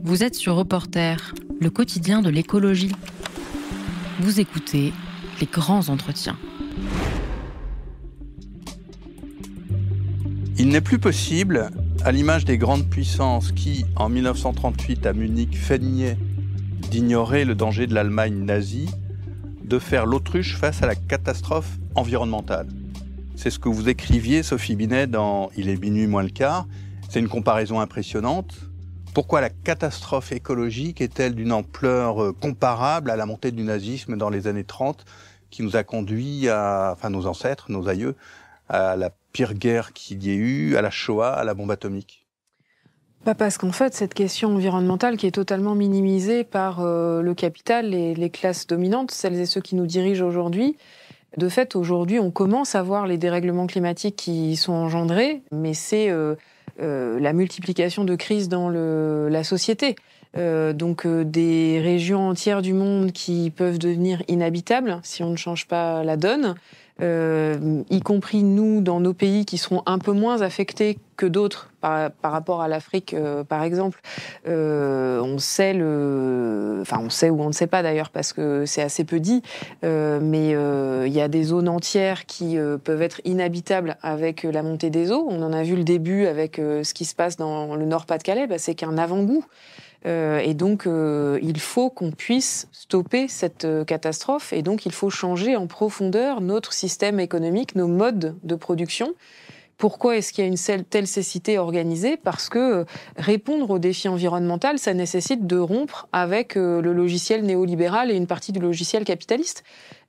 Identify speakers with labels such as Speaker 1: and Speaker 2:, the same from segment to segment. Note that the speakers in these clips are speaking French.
Speaker 1: Vous êtes sur Reporter, le quotidien de l'écologie. Vous écoutez les grands entretiens.
Speaker 2: Il n'est plus possible, à l'image des grandes puissances qui, en 1938 à Munich, feignaient d'ignorer le danger de l'Allemagne nazie, de faire l'autruche face à la catastrophe environnementale. C'est ce que vous écriviez, Sophie Binet, dans « Il est minuit moins le quart ». C'est une comparaison impressionnante. Pourquoi la catastrophe écologique est-elle d'une ampleur comparable à la montée du nazisme dans les années 30, qui nous a conduit nos ancêtres, nos aïeux, à la pire guerre qu'il y ait eu, à la Shoah, à la bombe atomique?
Speaker 3: Parce qu'en fait, cette question environnementale qui est totalement minimisée par le capital et les classes dominantes, celles et ceux qui nous dirigent aujourd'hui, de fait, aujourd'hui, on commence à voir les dérèglements climatiques qui sont engendrés, mais c'est la multiplication de crises dans la société. Des régions entières du monde qui peuvent devenir inhabitables si on ne change pas la donne, y compris nous dans nos pays qui seront un peu moins affectés que d'autres par rapport à l'Afrique, par exemple. On sait ou on ne sait pas d'ailleurs parce que c'est assez peu dit, mais il y a des zones entières qui peuvent être inhabitables avec la montée des eaux. On en a vu le début avec ce qui se passe dans le Nord-Pas-de-Calais, c'est qu'un avant-goût. Et donc, il faut qu'on puisse stopper cette catastrophe. Et donc, il faut changer en profondeur notre système économique, nos modes de production. Pourquoi est-ce qu'il y a une telle cécité organisée ? Parce que répondre au défi environnemental, ça nécessite de rompre avec le logiciel néolibéral et une partie du logiciel capitaliste.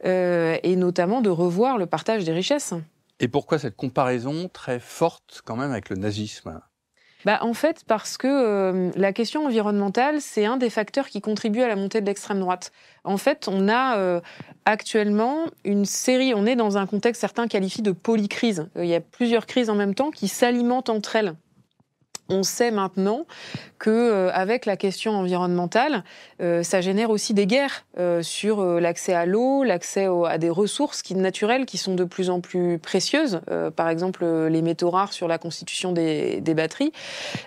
Speaker 3: Et notamment de revoir le partage des richesses.
Speaker 2: Et pourquoi cette comparaison très forte quand même avec le nazisme ?
Speaker 3: En fait, parce que la question environnementale, c'est un des facteurs qui contribue à la montée de l'extrême droite. En fait, on a actuellement une série, on est dans un contexte, certains qualifient de polycrise. Il y a plusieurs crises en même temps qui s'alimentent entre elles. On sait maintenant que avec la question environnementale, ça génère aussi des guerres sur l'accès à l'eau, l'accès à des ressources naturelles qui sont de plus en plus précieuses. Par exemple, les métaux rares sur la constitution des batteries.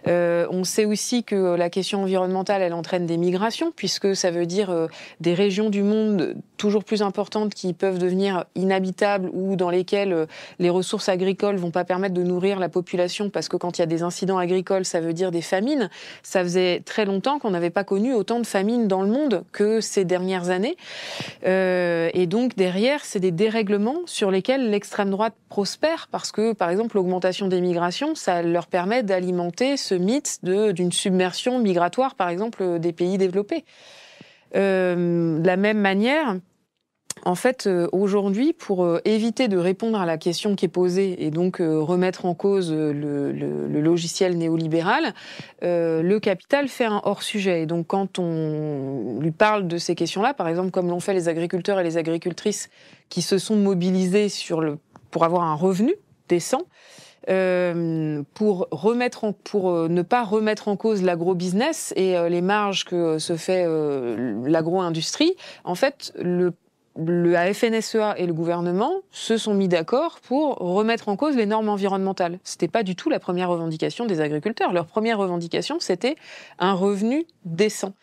Speaker 3: On sait aussi que la question environnementale, elle entraîne des migrations, puisque ça veut dire des régions du monde toujours plus importantes qui peuvent devenir inhabitables ou dans lesquelles les ressources agricoles vont pas permettre de nourrir la population, parce que quand il y a des incidents agricoles, ça veut dire des famines. Ça faisait très longtemps qu'on n'avait pas connu autant de famines dans le monde que ces dernières années. Et donc, derrière, c'est des dérèglements sur lesquels l'extrême droite prospère, parce que, par exemple, l'augmentation des migrations, ça leur permet d'alimenter ce mythe d'une submersion migratoire, par exemple, des pays développés. De la même manière, en fait, aujourd'hui, pour éviter de répondre à la question qui est posée et donc remettre en cause le logiciel néolibéral, le capital fait un hors-sujet. Et donc, quand on lui parle de ces questions-là, par exemple, comme l'ont fait les agriculteurs et les agricultrices qui se sont mobilisés pour avoir un revenu décent, pour ne pas remettre en cause l'agro-business et les marges que se fait l'agro-industrie, en fait, la FNSEA et le gouvernement se sont mis d'accord pour remettre en cause les normes environnementales. C'était pas du tout la première revendication des agriculteurs. Leur première revendication, c'était un revenu décent.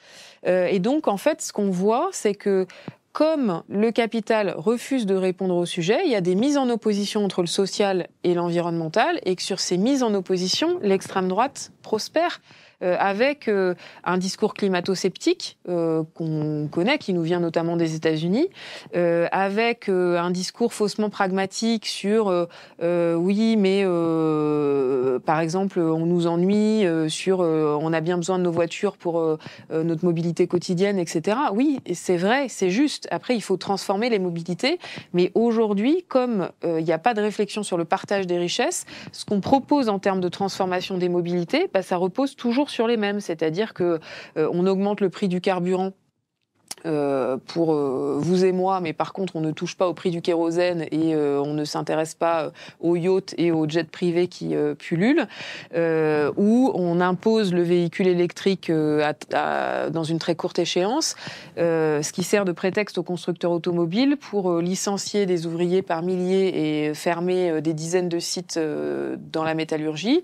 Speaker 3: Et donc, en fait, ce qu'on voit, c'est que comme le capital refuse de répondre au sujet, il y a des mises en opposition entre le social et l'environnemental, et que sur ces mises en opposition, l'extrême droite prospère. Avec un discours climato-sceptique qu'on connaît, qui nous vient notamment des États-Unis, avec un discours faussement pragmatique sur oui, mais par exemple, on nous ennuie sur on a bien besoin de nos voitures pour notre mobilité quotidienne, etc. Oui, c'est vrai, c'est juste. Après, il faut transformer les mobilités, mais aujourd'hui, comme il n'y a pas de réflexion sur le partage des richesses, ce qu'on propose en termes de transformation des mobilités, ça repose toujours sur les mêmes, c'est-à-dire que on augmente le prix du carburant pour vous et moi, mais par contre on ne touche pas au prix du kérosène et on ne s'intéresse pas aux yachts et aux jets privés qui pullulent, où on impose le véhicule électrique dans une très courte échéance, ce qui sert de prétexte aux constructeurs automobiles pour licencier des ouvriers par milliers et fermer des dizaines de sites dans la métallurgie.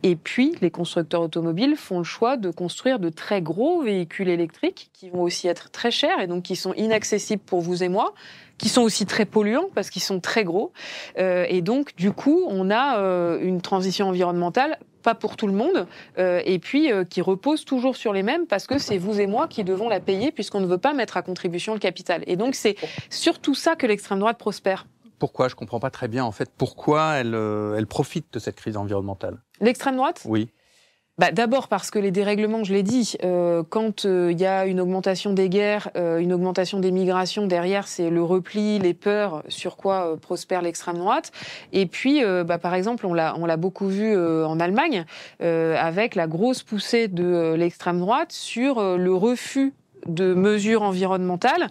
Speaker 3: Et puis les constructeurs automobiles font le choix de construire de très gros véhicules électriques qui vont aussi être très chers et donc qui sont inaccessibles pour vous et moi, qui sont aussi très polluants parce qu'ils sont très gros. Et donc, du coup, on a une transition environnementale pas pour tout le monde, et puis qui repose toujours sur les mêmes parce que c'est vous et moi qui devons la payer puisqu'on ne veut pas mettre à contribution le capital. Et donc, c'est surtout ça que l'extrême droite prospère.
Speaker 2: Pourquoi ? Je ne comprends pas très bien, en fait. Pourquoi elle profite de cette crise environnementale ?
Speaker 3: L'extrême droite ?
Speaker 2: Oui.
Speaker 3: D'abord parce que les dérèglements, je l'ai dit, quand il y a une augmentation des guerres, une augmentation des migrations, derrière c'est le repli, les peurs, sur quoi prospère l'extrême droite. Et puis, par exemple, on l'a beaucoup vu en Allemagne, avec la grosse poussée de l'extrême droite sur le refus de mesures environnementales.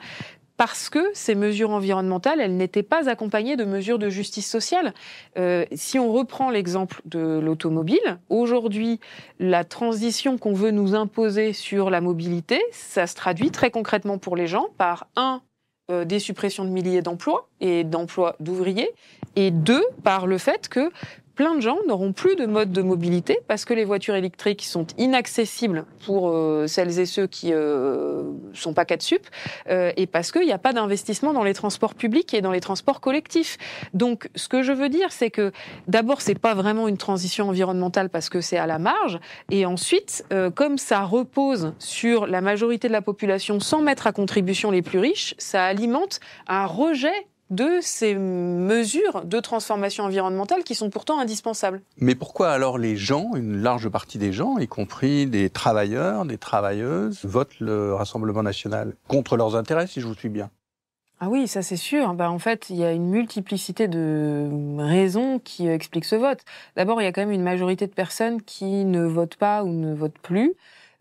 Speaker 3: Parce que ces mesures environnementales, elles n'étaient pas accompagnées de mesures de justice sociale. Si on reprend l'exemple de l'automobile, aujourd'hui, la transition qu'on veut nous imposer sur la mobilité, ça se traduit très concrètement pour les gens par des suppressions de milliers d'emplois et d'emplois d'ouvriers, et 2, par le fait que plein de gens n'auront plus de mode de mobilité parce que les voitures électriques sont inaccessibles pour celles et ceux qui sont pas 4 sup et parce qu'il n'y a pas d'investissement dans les transports publics et dans les transports collectifs. Donc, ce que je veux dire, c'est que d'abord, c'est pas vraiment une transition environnementale parce que c'est à la marge, et ensuite, comme ça repose sur la majorité de la population sans mettre à contribution les plus riches, ça alimente un rejet de ces mesures de transformation environnementale qui sont pourtant indispensables.
Speaker 2: Mais pourquoi alors les gens, une large partie des gens, y compris des travailleurs, des travailleuses, votent le Rassemblement national contre leurs intérêts, si je vous suis bien ?
Speaker 3: Ah oui, ça c'est sûr. En fait, il y a une multiplicité de raisons qui expliquent ce vote. D'abord, il y a quand même une majorité de personnes qui ne votent pas ou ne votent plus.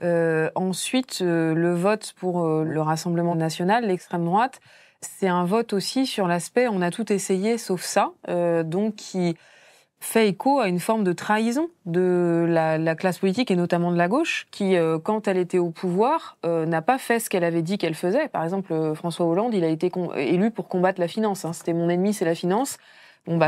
Speaker 3: Ensuite, le vote pour le Rassemblement national, l'extrême droite, c'est un vote aussi sur l'aspect « on a tout essayé sauf ça », donc qui fait écho à une forme de trahison de la classe politique et notamment de la gauche qui, quand elle était au pouvoir, n'a pas fait ce qu'elle avait dit qu'elle faisait. Par exemple, François Hollande, il a été élu pour combattre la finance. C'était « mon ennemi, c'est la finance ».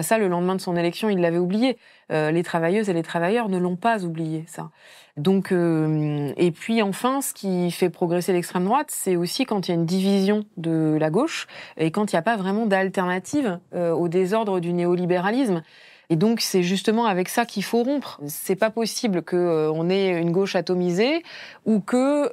Speaker 3: Ça, le lendemain de son élection, il l'avait oublié. Les travailleuses et les travailleurs ne l'ont pas oublié, ça. Donc, et puis enfin, ce qui fait progresser l'extrême droite, c'est aussi quand il y a une division de la gauche et quand il n'y a pas vraiment d'alternative au désordre du néolibéralisme. Et donc, c'est justement avec ça qu'il faut rompre. C'est pas possible qu'on ait une gauche atomisée ou que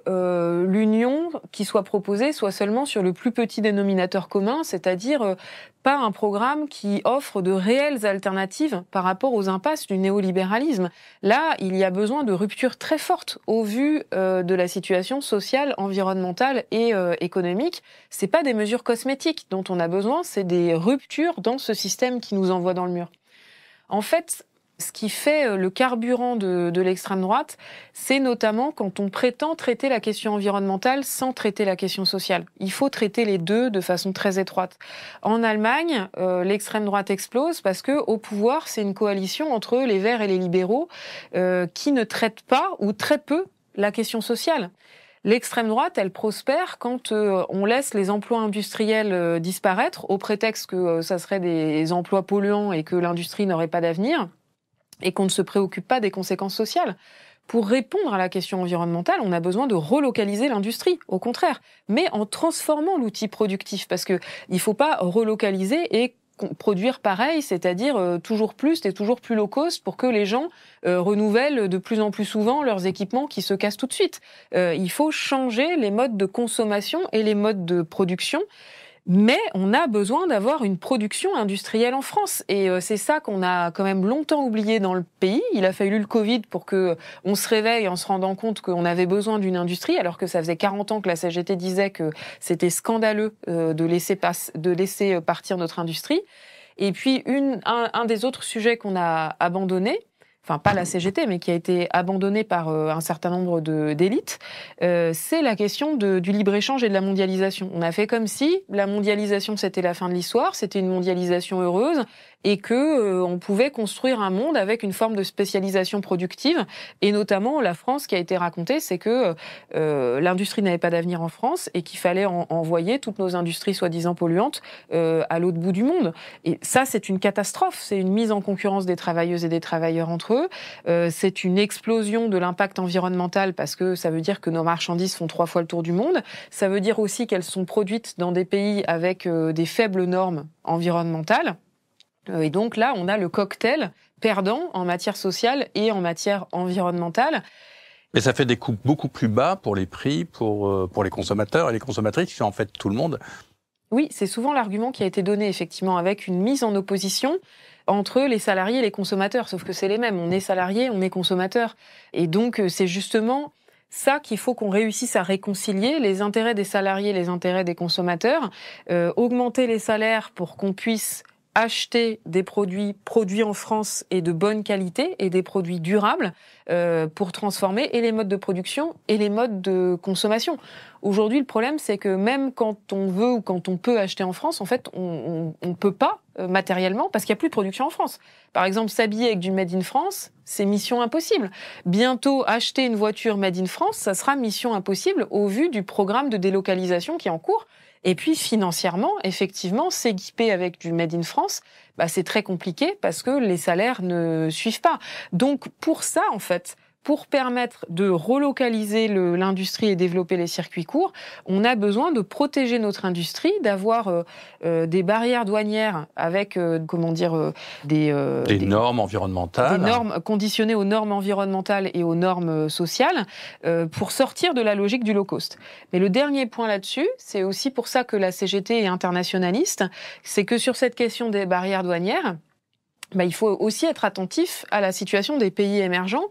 Speaker 3: l'union qui soit proposée soit seulement sur le plus petit dénominateur commun, c'est-à-dire pas un programme qui offre de réelles alternatives par rapport aux impasses du néolibéralisme. Là, il y a besoin de ruptures très fortes au vu de la situation sociale, environnementale et économique. C'est pas des mesures cosmétiques dont on a besoin, c'est des ruptures dans ce système qui nous envoie dans le mur. En fait, ce qui fait le carburant de l'extrême droite, c'est notamment quand on prétend traiter la question environnementale sans traiter la question sociale. Il faut traiter les deux de façon très étroite. En Allemagne, l'extrême droite explose parce que au pouvoir, c'est une coalition entre les Verts et les libéraux qui ne traitent pas ou très peu la question sociale. L'extrême droite, elle prospère quand on laisse les emplois industriels disparaître au prétexte que ça serait des emplois polluants et que l'industrie n'aurait pas d'avenir et qu'on ne se préoccupe pas des conséquences sociales. Pour répondre à la question environnementale, on a besoin de relocaliser l'industrie, au contraire, mais en transformant l'outil productif, parce que il faut pas relocaliser et produire pareil, c'est-à-dire toujours plus et toujours plus low cost pour que les gens renouvellent de plus en plus souvent leurs équipements qui se cassent tout de suite. Il faut changer les modes de consommation et les modes de production. Mais on a besoin d'avoir une production industrielle en France. Et c'est ça qu'on a quand même longtemps oublié dans le pays. Il a fallu le Covid pour que on se réveille en se rendant compte qu'on avait besoin d'une industrie, alors que ça faisait 40 ans que la CGT disait que c'était scandaleux de laisser partir notre industrie. Et puis, un des autres sujets qu'on a abandonné, enfin pas la CGT, mais qui a été abandonnée par un certain nombre d'élites, c'est la question du libre-échange et de la mondialisation. On a fait comme si la mondialisation, c'était la fin de l'histoire, c'était une mondialisation heureuse, et que on pouvait construire un monde avec une forme de spécialisation productive. Et notamment, la France, qui a été racontée, c'est que l'industrie n'avait pas d'avenir en France et qu'il fallait envoyer toutes nos industries soi-disant polluantes à l'autre bout du monde. Et ça, c'est une catastrophe. C'est une mise en concurrence des travailleuses et des travailleurs entre eux. C'est une explosion de l'impact environnemental parce que ça veut dire que nos marchandises font 3 fois le tour du monde. Ça veut dire aussi qu'elles sont produites dans des pays avec des faibles normes environnementales. Et donc là, on a le cocktail perdant en matière sociale et en matière environnementale.
Speaker 2: Mais ça fait des coûts beaucoup plus bas pour les prix, pour les consommateurs et les consommatrices, qui sont en fait tout le monde.
Speaker 3: Oui, c'est souvent l'argument qui a été donné, effectivement, avec une mise en opposition entre les salariés et les consommateurs. Sauf que c'est les mêmes. On est salarié, on est consommateur. Et donc, c'est justement ça qu'il faut qu'on réussisse à réconcilier, les intérêts des salariés, les intérêts des consommateurs, augmenter les salaires pour qu'on puisse acheter des produits en France et de bonne qualité et des produits durables pour transformer et les modes de production et les modes de consommation. Aujourd'hui, le problème, c'est que même quand on veut ou quand on peut acheter en France, en fait, on peut pas matériellement parce qu'il n'y a plus de production en France. Par exemple, s'habiller avec du Made in France, c'est mission impossible. Bientôt, acheter une voiture Made in France, ça sera mission impossible au vu du programme de délocalisation qui est en cours. Et puis financièrement, effectivement, s'équiper avec du Made in France, c'est très compliqué parce que les salaires ne suivent pas. Donc pour ça, en fait, pour permettre de relocaliser l'industrie et développer les circuits courts, on a besoin de protéger notre industrie, d'avoir des barrières douanières avec des
Speaker 2: normes environnementales,
Speaker 3: des normes conditionnées aux normes environnementales et aux normes sociales pour sortir de la logique du low cost. Mais le dernier point là-dessus, c'est aussi pour ça que la CGT est internationaliste, c'est que sur cette question des barrières douanières, il faut aussi être attentif à la situation des pays émergents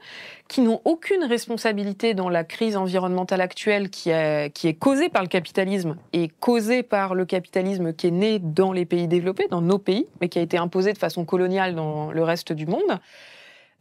Speaker 3: qui n'ont aucune responsabilité dans la crise environnementale actuelle qui est causée par le capitalisme et causée par le capitalisme qui est né dans les pays développés, dans nos pays, mais qui a été imposé de façon coloniale dans le reste du monde.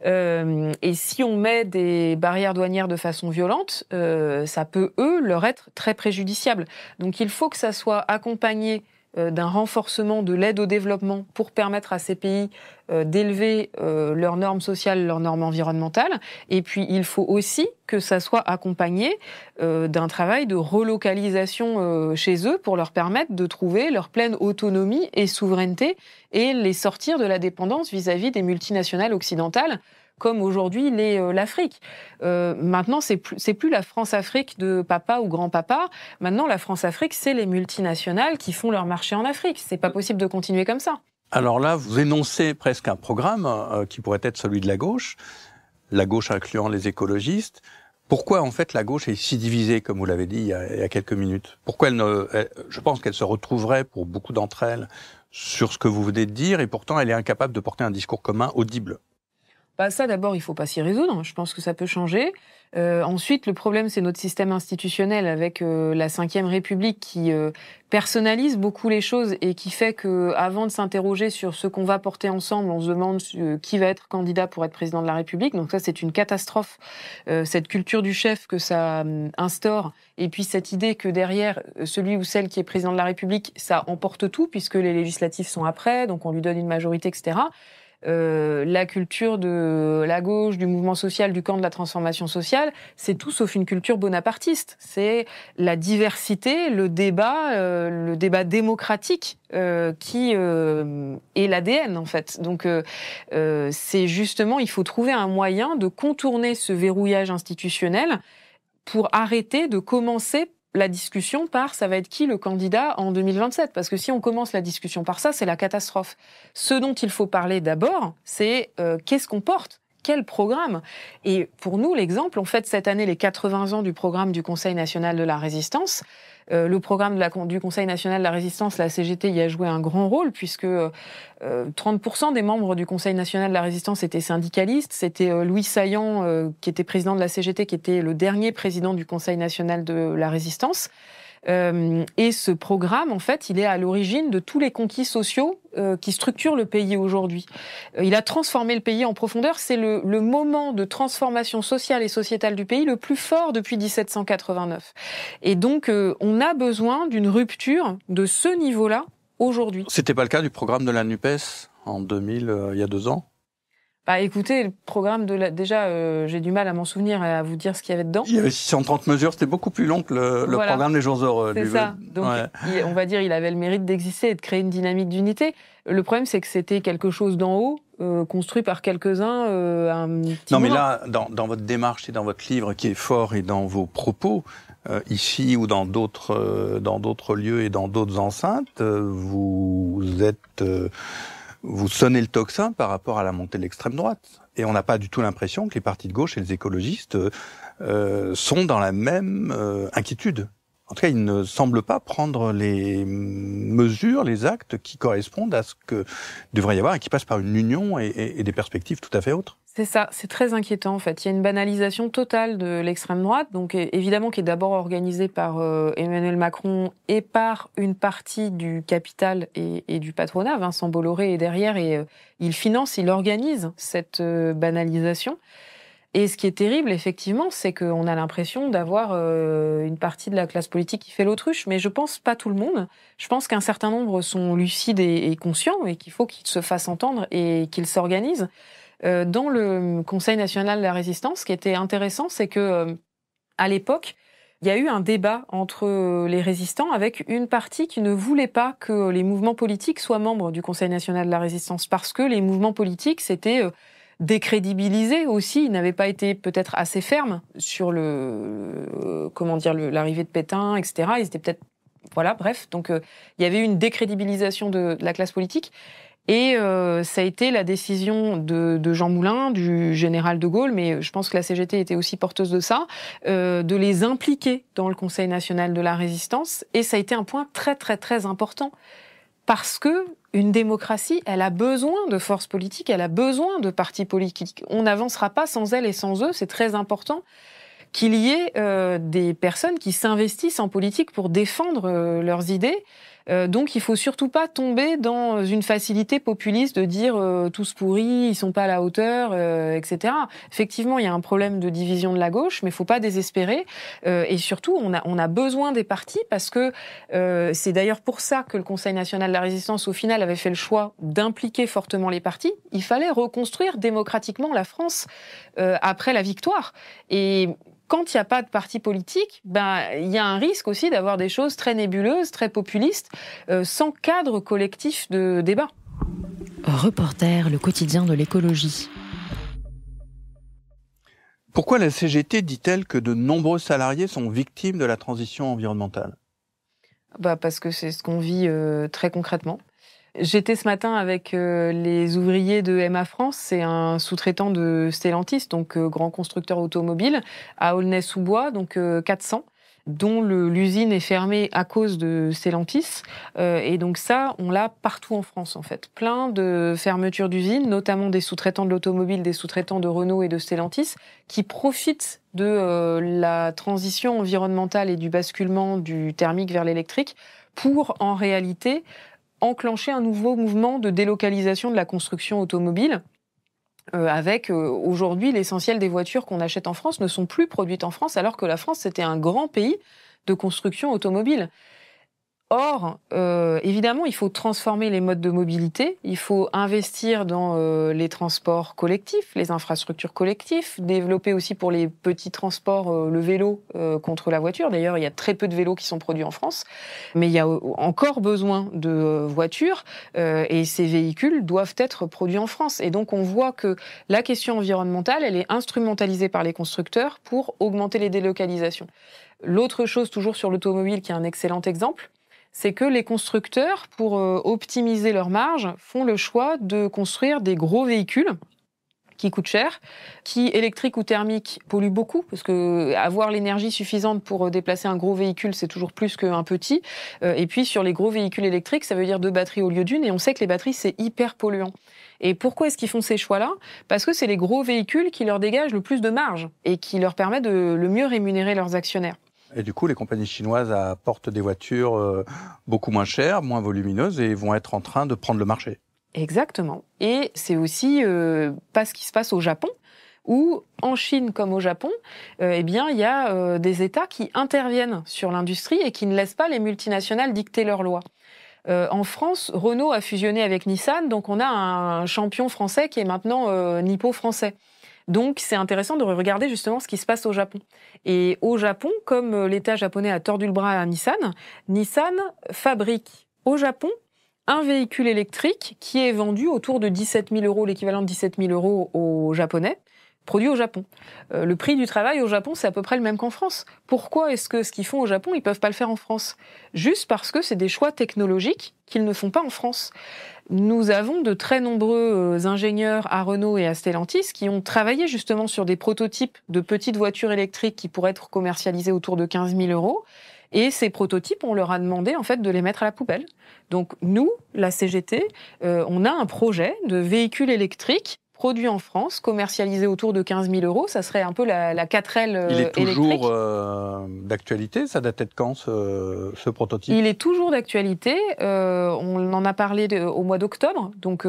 Speaker 3: Et si on met des barrières douanières de façon violente, ça peut, leur être très préjudiciable. Donc il faut que ça soit accompagné d'un renforcement de l'aide au développement pour permettre à ces pays d'élever leurs normes sociales, leurs normes environnementales. Et puis, il faut aussi que ça soit accompagné d'un travail de relocalisation chez eux pour leur permettre de trouver leur pleine autonomie et souveraineté et les sortir de la dépendance vis-à-vis des multinationales occidentales, comme aujourd'hui l'Afrique. Maintenant, c'est plus la France-Afrique de papa ou grand-papa. Maintenant, la France-Afrique, c'est les multinationales qui font leur marché en Afrique. C'est pas possible de continuer comme ça.
Speaker 2: Alors là, vous énoncez presque un programme qui pourrait être celui de la gauche incluant les écologistes. Pourquoi, en fait, la gauche est si divisée, comme vous l'avez dit il y a quelques minutes? Pourquoi je pense qu'elle se retrouverait, pour beaucoup d'entre elles, sur ce que vous venez de dire, et pourtant, elle est incapable de porter un discours commun audible.
Speaker 3: Ça, d'abord, il ne faut pas s'y résoudre. Je pense que ça peut changer. Ensuite, le problème, c'est notre système institutionnel avec la Ve République qui personnalise beaucoup les choses et qui fait qu'avant de s'interroger sur ce qu'on va porter ensemble, on se demande qui va être candidat pour être président de la République. Donc ça, c'est une catastrophe, cette culture du chef que ça instaure. Et puis cette idée que derrière, celui ou celle qui est président de la République, ça emporte tout puisque les législatives sont après, donc on lui donne une majorité, etc. La culture de la gauche, du mouvement social, du camp de la transformation sociale, c'est tout sauf une culture bonapartiste. C'est la diversité, le débat démocratique qui est l'ADN en fait. Donc c'est justement, il faut trouver un moyen de contourner ce verrouillage institutionnel pour arrêter de commencer la discussion par ça va être qui le candidat en 2027 ? Parce que si on commence la discussion par ça, c'est la catastrophe. Ce dont il faut parler d'abord, c'est qu'est-ce qu'on porte ? Quel programme ? Et pour nous, l'exemple, on fête cette année les 80 ans du programme du Conseil national de la résistance. Le programme du Conseil national de la résistance, la CGT y a joué un grand rôle puisque 30% des membres du Conseil national de la résistance étaient syndicalistes. C'était Louis Saillant, qui était président de la CGT, qui était le dernier président du Conseil national de la résistance. Et ce programme, en fait, il est à l'origine de tous les conquis sociaux qui structurent le pays aujourd'hui. Il a transformé le pays en profondeur. C'est le moment de transformation sociale et sociétale du pays le plus fort depuis 1789. Et donc, on a besoin d'une rupture de ce niveau-là aujourd'hui.
Speaker 2: C'était pas le cas du programme de la NUPES en 2000, il y a 2 ans?
Speaker 3: Bah écoutez, le programme déjà, j'ai du mal à m'en souvenir et à vous dire ce qu'il y avait dedans.
Speaker 2: Il y avait 630 mesures, c'était beaucoup plus long que le programme des Jours heureux.
Speaker 3: C'est ça. Donc, on va dire, il avait le mérite d'exister et de créer une dynamique d'unité. Le problème, c'est que c'était quelque chose d'en haut, construit par quelques-uns.
Speaker 2: Non, mais là, dans votre démarche et dans votre livre qui est fort et dans vos propos, ici ou dans d'autres lieux et dans d'autres enceintes, vous sonnez le tocsin par rapport à la montée de l'extrême droite. Et on n'a pas du tout l'impression que les partis de gauche et les écologistes sont dans la même inquiétude. En tout cas, ils ne semblent pas prendre les mesures, les actes qui correspondent à ce que devrait y avoir et qui passent par une union et des perspectives tout à fait autres.
Speaker 3: C'est ça, c'est très inquiétant en fait. Il y a une banalisation totale de l'extrême droite, donc évidemment qui est d'abord organisée par Emmanuel Macron et par une partie du capital et du patronat. Vincent Bolloré est derrière et il organise cette banalisation. Et ce qui est terrible, effectivement, c'est qu'on a l'impression d'avoir une partie de la classe politique qui fait l'autruche, mais je pense pas tout le monde. Je pense qu'un certain nombre sont lucides et conscients et qu'il faut qu'ils se fassent entendre et qu'ils s'organisent. Dans le Conseil national de la résistance, ce qui était intéressant, c'est que à l'époque, il y a eu un débat entre les résistants avec une partie qui ne voulait pas que les mouvements politiques soient membres du Conseil national de la résistance parce que les mouvements politiques s'étaient décrédibilisés aussi, ils n'avaient pas été peut-être assez fermes sur l'arrivée de Pétain, etc. Ils étaient peut-être bref. Donc il y avait eu une décrédibilisation de la classe politique. Et ça a été la décision de Jean Moulin, du général de Gaulle, mais je pense que la CGT était aussi porteuse de ça, de les impliquer dans le Conseil national de la résistance. Et ça a été un point très, très, très important. Parce que une démocratie, elle a besoin de forces politiques, elle a besoin de partis politiques. On n'avancera pas sans elles et sans eux, c'est très important qu'il y ait des personnes qui s'investissent en politique pour défendre leurs idées. Donc il faut surtout pas tomber dans une facilité populiste de dire tous pourris, ils sont pas à la hauteur, etc. Effectivement, il y a un problème de division de la gauche, mais il faut pas désespérer. Et surtout, on a besoin des partis parce que c'est d'ailleurs pour ça que le Conseil national de la résistance, au final, avait fait le choix d'impliquer fortement les partis. Il fallait reconstruire démocratiquement la France après la victoire. Et quand il n'y a pas de parti politique, il y a un risque aussi d'avoir des choses très nébuleuses, très populistes, sans cadre collectif de débat.
Speaker 1: Reporter, le quotidien de l'écologie.
Speaker 2: Pourquoi la CGT dit-elle que de nombreux salariés sont victimes de la transition environnementale ?
Speaker 3: Parce que c'est ce qu'on vit très concrètement. J'étais ce matin avec les ouvriers de MA France, c'est un sous-traitant de Stellantis, donc grand constructeur automobile, à Aulnay-sous-Bois, donc 400, dont l'usine est fermée à cause de Stellantis. Et donc ça, on l'a partout en France en fait. Plein de fermetures d'usines, notamment des sous-traitants de l'automobile, des sous-traitants de Renault et de Stellantis, qui profitent de la transition environnementale et du basculement du thermique vers l'électrique pour en réalité enclencher un nouveau mouvement de délocalisation de la construction automobile avec aujourd'hui l'essentiel des voitures qu'on achète en France ne sont plus produites en France alors que la France c'était un grand pays de construction automobile. Or, évidemment, il faut transformer les modes de mobilité, il faut investir dans les transports collectifs, les infrastructures collectives, développer aussi pour les petits transports le vélo contre la voiture. D'ailleurs, il y a très peu de vélos qui sont produits en France, mais il y a encore besoin de voitures et ces véhicules doivent être produits en France. Et donc, on voit que la question environnementale, elle est instrumentalisée par les constructeurs pour augmenter les délocalisations. L'autre chose, toujours sur l'automobile, qui est un excellent exemple, c'est que les constructeurs, pour optimiser leurs marges, font le choix de construire des gros véhicules qui coûtent cher, qui, électriques ou thermiques, polluent beaucoup, parce que avoir l'énergie suffisante pour déplacer un gros véhicule, c'est toujours plus qu'un petit. Et puis, sur les gros véhicules électriques, ça veut dire 2 batteries au lieu d'une, et on sait que les batteries, c'est hyper polluant. Et pourquoi est-ce qu'ils font ces choix-là ? Parce que c'est les gros véhicules qui leur dégagent le plus de marge et qui leur permettent de le mieux rémunérer leurs actionnaires.
Speaker 2: Et du coup, les compagnies chinoises apportent des voitures beaucoup moins chères, moins volumineuses et vont être en train de prendre le marché.
Speaker 3: Exactement. Et c'est aussi pas ce qui se passe au Japon, où en Chine comme au Japon, il y a des États qui interviennent sur l'industrie et qui ne laissent pas les multinationales dicter leurs lois. En France, Renault a fusionné avec Nissan, donc on a un champion français qui est maintenant nippo-français. Donc c'est intéressant de regarder justement ce qui se passe au Japon. Et au Japon, comme l'État japonais a tordu le bras à Nissan, Nissan fabrique au Japon un véhicule électrique qui est vendu autour de 17 000 €, l'équivalent de 17 000 € aux Japonais, produit au Japon. Le prix du travail au Japon, c'est à peu près le même qu'en France. Pourquoi est-ce que ce qu'ils font au Japon, ils peuvent pas le faire en France ? Juste parce que c'est des choix technologiques qu'ils ne font pas en France. Nous avons de très nombreux ingénieurs à Renault et à Stellantis qui ont travaillé justement sur des prototypes de petites voitures électriques qui pourraient être commercialisées autour de 15 000 €. Et ces prototypes, on leur a demandé en fait de les mettre à la poubelle. Donc nous, la CGT, on a un projet de véhicule électrique produit en France, commercialisé autour de 15 000 €. Ça serait un peu la 4L électrique.
Speaker 2: Il est toujours d'actualité. Ça datait de quand, ce prototype ?
Speaker 3: Il est toujours d'actualité. On en a parlé au mois d'octobre, donc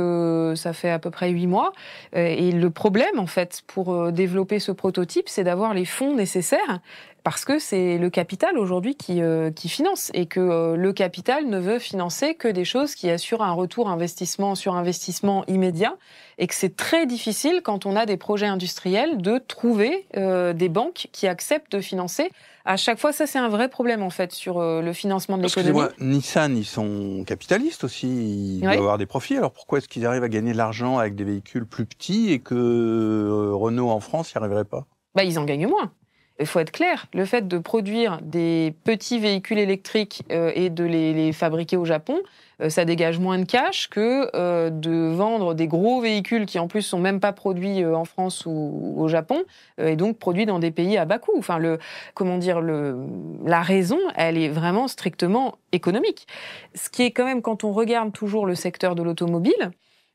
Speaker 3: ça fait à peu près 8 mois. Et le problème, en fait, pour développer ce prototype, c'est d'avoir les fonds nécessaires, parce que c'est le capital aujourd'hui qui finance, et que le capital ne veut financer que des choses qui assurent un retour investissement sur investissement immédiat, et que c'est très difficile quand on a des projets industriels de trouver des banques qui acceptent de financer. À chaque fois, ça c'est un vrai problème en fait sur le financement de l'économie.
Speaker 2: Nissan, ils sont capitalistes aussi, ils doivent avoir des profits. Alors pourquoi est-ce qu'ils arrivent à gagner de l'argent avec des véhicules plus petits et que Renault en France n'y arriverait pas ?
Speaker 3: Ils en gagnent moins. Il faut être clair, le fait de produire des petits véhicules électriques et de les fabriquer au Japon, ça dégage moins de cash que de vendre des gros véhicules qui en plus sont même pas produits en France ou au Japon, et donc produits dans des pays à bas coût. Enfin, la raison, elle est vraiment strictement économique. Ce qui est quand même, quand on regarde toujours le secteur de l'automobile,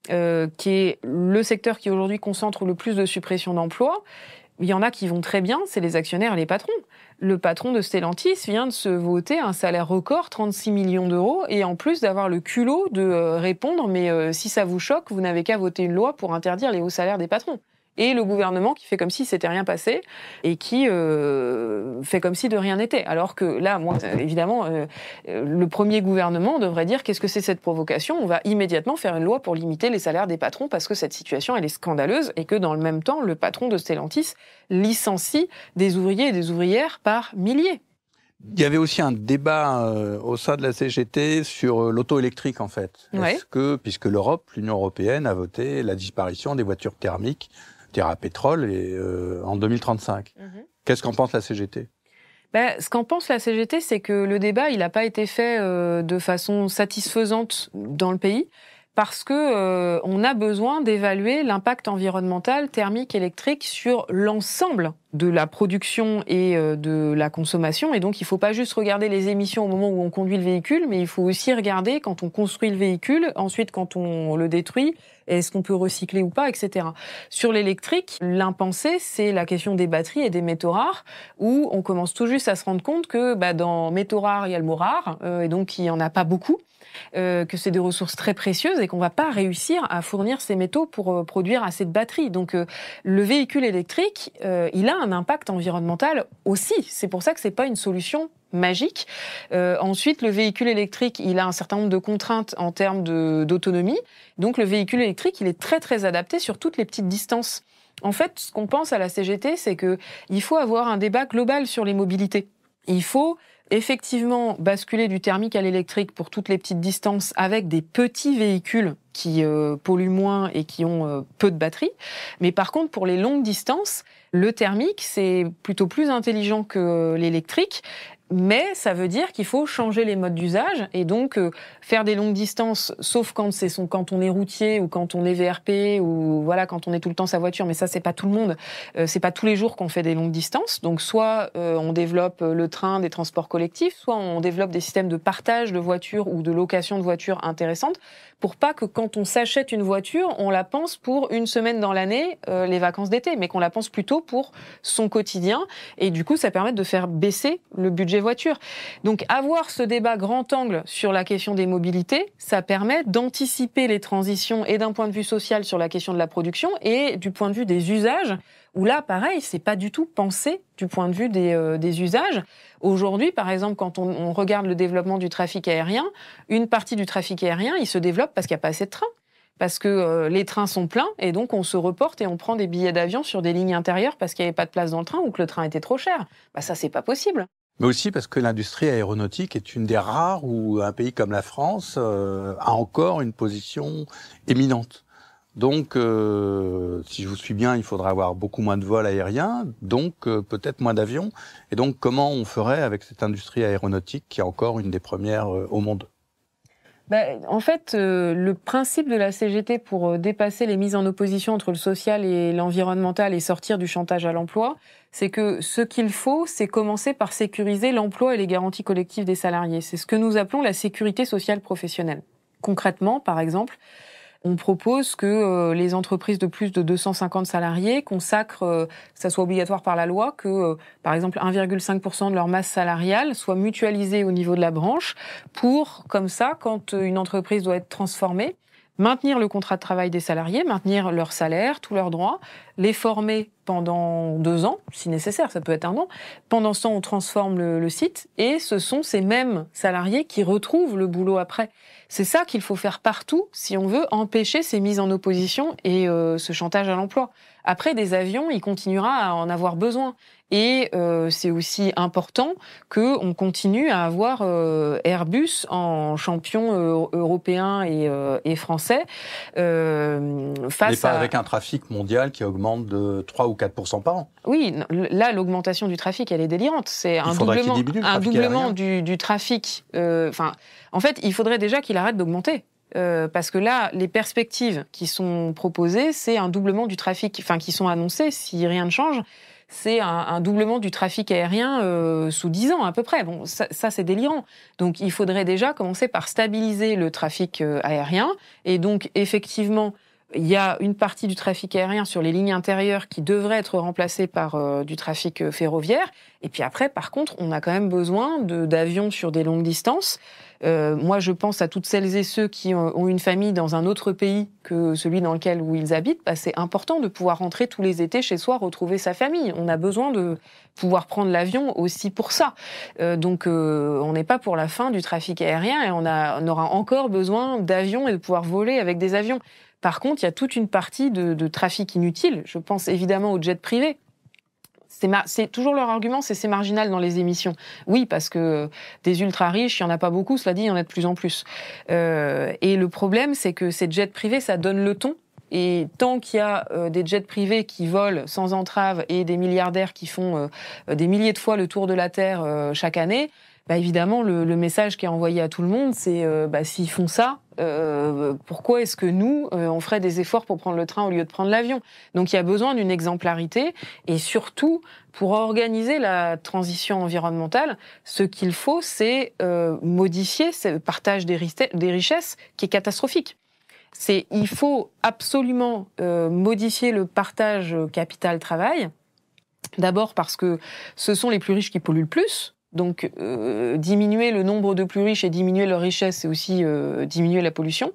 Speaker 3: qui est le secteur qui aujourd'hui concentre le plus de suppression d'emplois, il y en a qui vont très bien, c'est les actionnaires et les patrons. Le patron de Stellantis vient de se voter un salaire record, 36 millions €, et en plus d'avoir le culot de répondre « mais si ça vous choque, vous n'avez qu'à voter une loi pour interdire les hauts salaires des patrons ». Et le gouvernement qui fait comme si c'était rien passé et qui fait comme si de rien n'était. Alors que là, moi, évidemment, le premier gouvernement devrait dire qu'est-ce que c'est cette provocation ? On va immédiatement faire une loi pour limiter les salaires des patrons parce que cette situation, elle est scandaleuse et que dans le même temps, le patron de Stellantis licencie des ouvriers et des ouvrières par milliers.
Speaker 2: Il y avait aussi un débat au sein de la CGT sur l'auto électrique, en fait. Est-ce que, puisque l'Union européenne a voté la disparition des voitures thermiques, à pétrole, en 2035. Qu'est-ce qu'en pense la CGT ?
Speaker 3: Ce qu'en pense la CGT, c'est que le débat, il n'a pas été fait de façon satisfaisante dans le pays, parce que on a besoin d'évaluer l'impact environnemental thermique électrique sur l'ensemble de la production et de la consommation. Et donc, il ne faut pas juste regarder les émissions au moment où on conduit le véhicule, mais il faut aussi regarder quand on construit le véhicule, ensuite quand on le détruit, est-ce qu'on peut recycler ou pas, etc. Sur l'électrique, l'impensé, c'est la question des batteries et des métaux rares, où on commence tout juste à se rendre compte que dans métaux rares, il y a le mot rare, et donc il n'y en a pas beaucoup, que c'est des ressources très précieuses et qu'on ne va pas réussir à fournir ces métaux pour produire assez de batteries. Donc le véhicule électrique, il a un impact environnemental aussi. C'est pour ça que ce n'est pas une solution magique. Ensuite, le véhicule électrique, il a un certain nombre de contraintes en termes d'autonomie. Donc le véhicule électrique, il est très très adapté sur toutes les petites distances. En fait, ce qu'on pense à la CGT, c'est qu'il faut avoir un débat global sur les mobilités. Il faut effectivement basculer du thermique à l'électrique pour toutes les petites distances avec des petits véhicules qui polluent moins et qui ont peu de batterie. Mais par contre, pour les longues distances, le thermique, c'est plutôt plus intelligent que l'électrique. Mais ça veut dire qu'il faut changer les modes d'usage et donc faire des longues distances, sauf quand on est routier ou quand on est VRP ou quand on est tout le temps sa voiture. Mais ça, c'est pas tout le monde. C'est pas tous les jours qu'on fait des longues distances. Donc soit on développe le train, des transports collectifs, soit on développe des systèmes de partage de voitures ou de location de voitures intéressantes pour pas que quand on s'achète une voiture, on la pense pour une semaine dans l'année, les vacances d'été, mais qu'on la pense plutôt pour son quotidien. Et du coup, ça permet de faire baisser le budget voiture. Donc, avoir ce débat grand angle sur la question des mobilités, ça permet d'anticiper les transitions et d'un point de vue social sur la question de la production et du point de vue des usages, où là, pareil, c'est pas du tout pensé du point de vue des usages. Aujourd'hui, par exemple, quand on regarde le développement du trafic aérien, une partie du trafic aérien, il se développe parce qu'il n'y a pas assez de trains. Parce que les trains sont pleins et donc on se reporte et on prend des billets d'avion sur des lignes intérieures parce qu'il n'y avait pas de place dans le train ou que le train était trop cher. Ça, c'est pas possible.
Speaker 2: Mais aussi parce que l'industrie aéronautique est une des rares où un pays comme la France a encore une position éminente. Donc, si je vous suis bien, il faudra avoir beaucoup moins de vols aériens, donc peut-être moins d'avions. Et donc, comment on ferait avec cette industrie aéronautique qui est encore une des premières au monde ?
Speaker 3: En fait, le principe de la CGT pour dépasser les mises en opposition entre le social et l'environnemental et sortir du chantage à l'emploi, c'est que ce qu'il faut, c'est commencer par sécuriser l'emploi et les garanties collectives des salariés. C'est ce que nous appelons la sécurité sociale professionnelle. Concrètement, par exemple, on propose que les entreprises de plus de 250 salariés consacrent, ça soit obligatoire par la loi, que par exemple 1,5% de leur masse salariale soit mutualisée au niveau de la branche pour, comme ça, quand une entreprise doit être transformée, maintenir le contrat de travail des salariés, maintenir leur salaire, tous leurs droits, les former pendant 2 ans, si nécessaire, ça peut être 1 an. Pendant ce temps, on transforme le site et ce sont ces mêmes salariés qui retrouvent le boulot après. C'est ça qu'il faut faire partout si on veut empêcher ces mises en opposition et ce chantage à l'emploi. Après, des avions, il continuera à en avoir besoin. Et c'est aussi important qu'on continue à avoir Airbus en champion européen et français face
Speaker 2: mais pas avec un trafic mondial qui augmente de 3 ou 4% par an.
Speaker 3: Oui, là, l'augmentation du trafic, elle est délirante. C'est un doublement du trafic. En fait, il faudrait déjà qu'il arrête d'augmenter. Parce que là, les perspectives qui sont proposées, c'est un doublement du trafic, qui sont annoncées, si rien ne change, c'est un doublement du trafic aérien sous 10 ans à peu près. Bon, ça c'est délirant. Donc il faudrait déjà commencer par stabiliser le trafic aérien. Et donc effectivement, il y a une partie du trafic aérien sur les lignes intérieures qui devrait être remplacée par du trafic ferroviaire. Et puis après, par contre, on a quand même besoin d'avions sur des longues distances. Moi, je pense à toutes celles et ceux qui ont une famille dans un autre pays que celui dans lequel où ils habitent. C'est important de pouvoir rentrer tous les étés chez soi, retrouver sa famille. On a besoin de pouvoir prendre l'avion aussi pour ça. Donc, on n'est pas pour la fin du trafic aérien et on aura encore besoin d'avions et de pouvoir voler avec des avions. Par contre, il y a toute une partie de trafic inutile. Je pense évidemment aux jets privés. C'est toujours leur argument, c'est marginal dans les émissions. Oui, parce que des ultra riches, il n'y en a pas beaucoup, cela dit, il y en a de plus en plus. Et le problème, c'est que ces jets privés, ça donne le ton. Et tant qu'il y a des jets privés qui volent sans entrave et des milliardaires qui font des milliers de fois le tour de la Terre chaque année, évidemment, le message qui est envoyé à tout le monde, c'est s'ils font ça, pourquoi est-ce que nous, on ferait des efforts pour prendre le train au lieu de prendre l'avion ? Donc il y a besoin d'une exemplarité et surtout, pour organiser la transition environnementale, ce qu'il faut, c'est modifier ce partage des richesses qui est catastrophique. Il faut absolument modifier le partage capital-travail, d'abord parce que ce sont les plus riches qui polluent le plus. Donc, diminuer le nombre de plus riches et diminuer leur richesse, c'est aussi diminuer la pollution.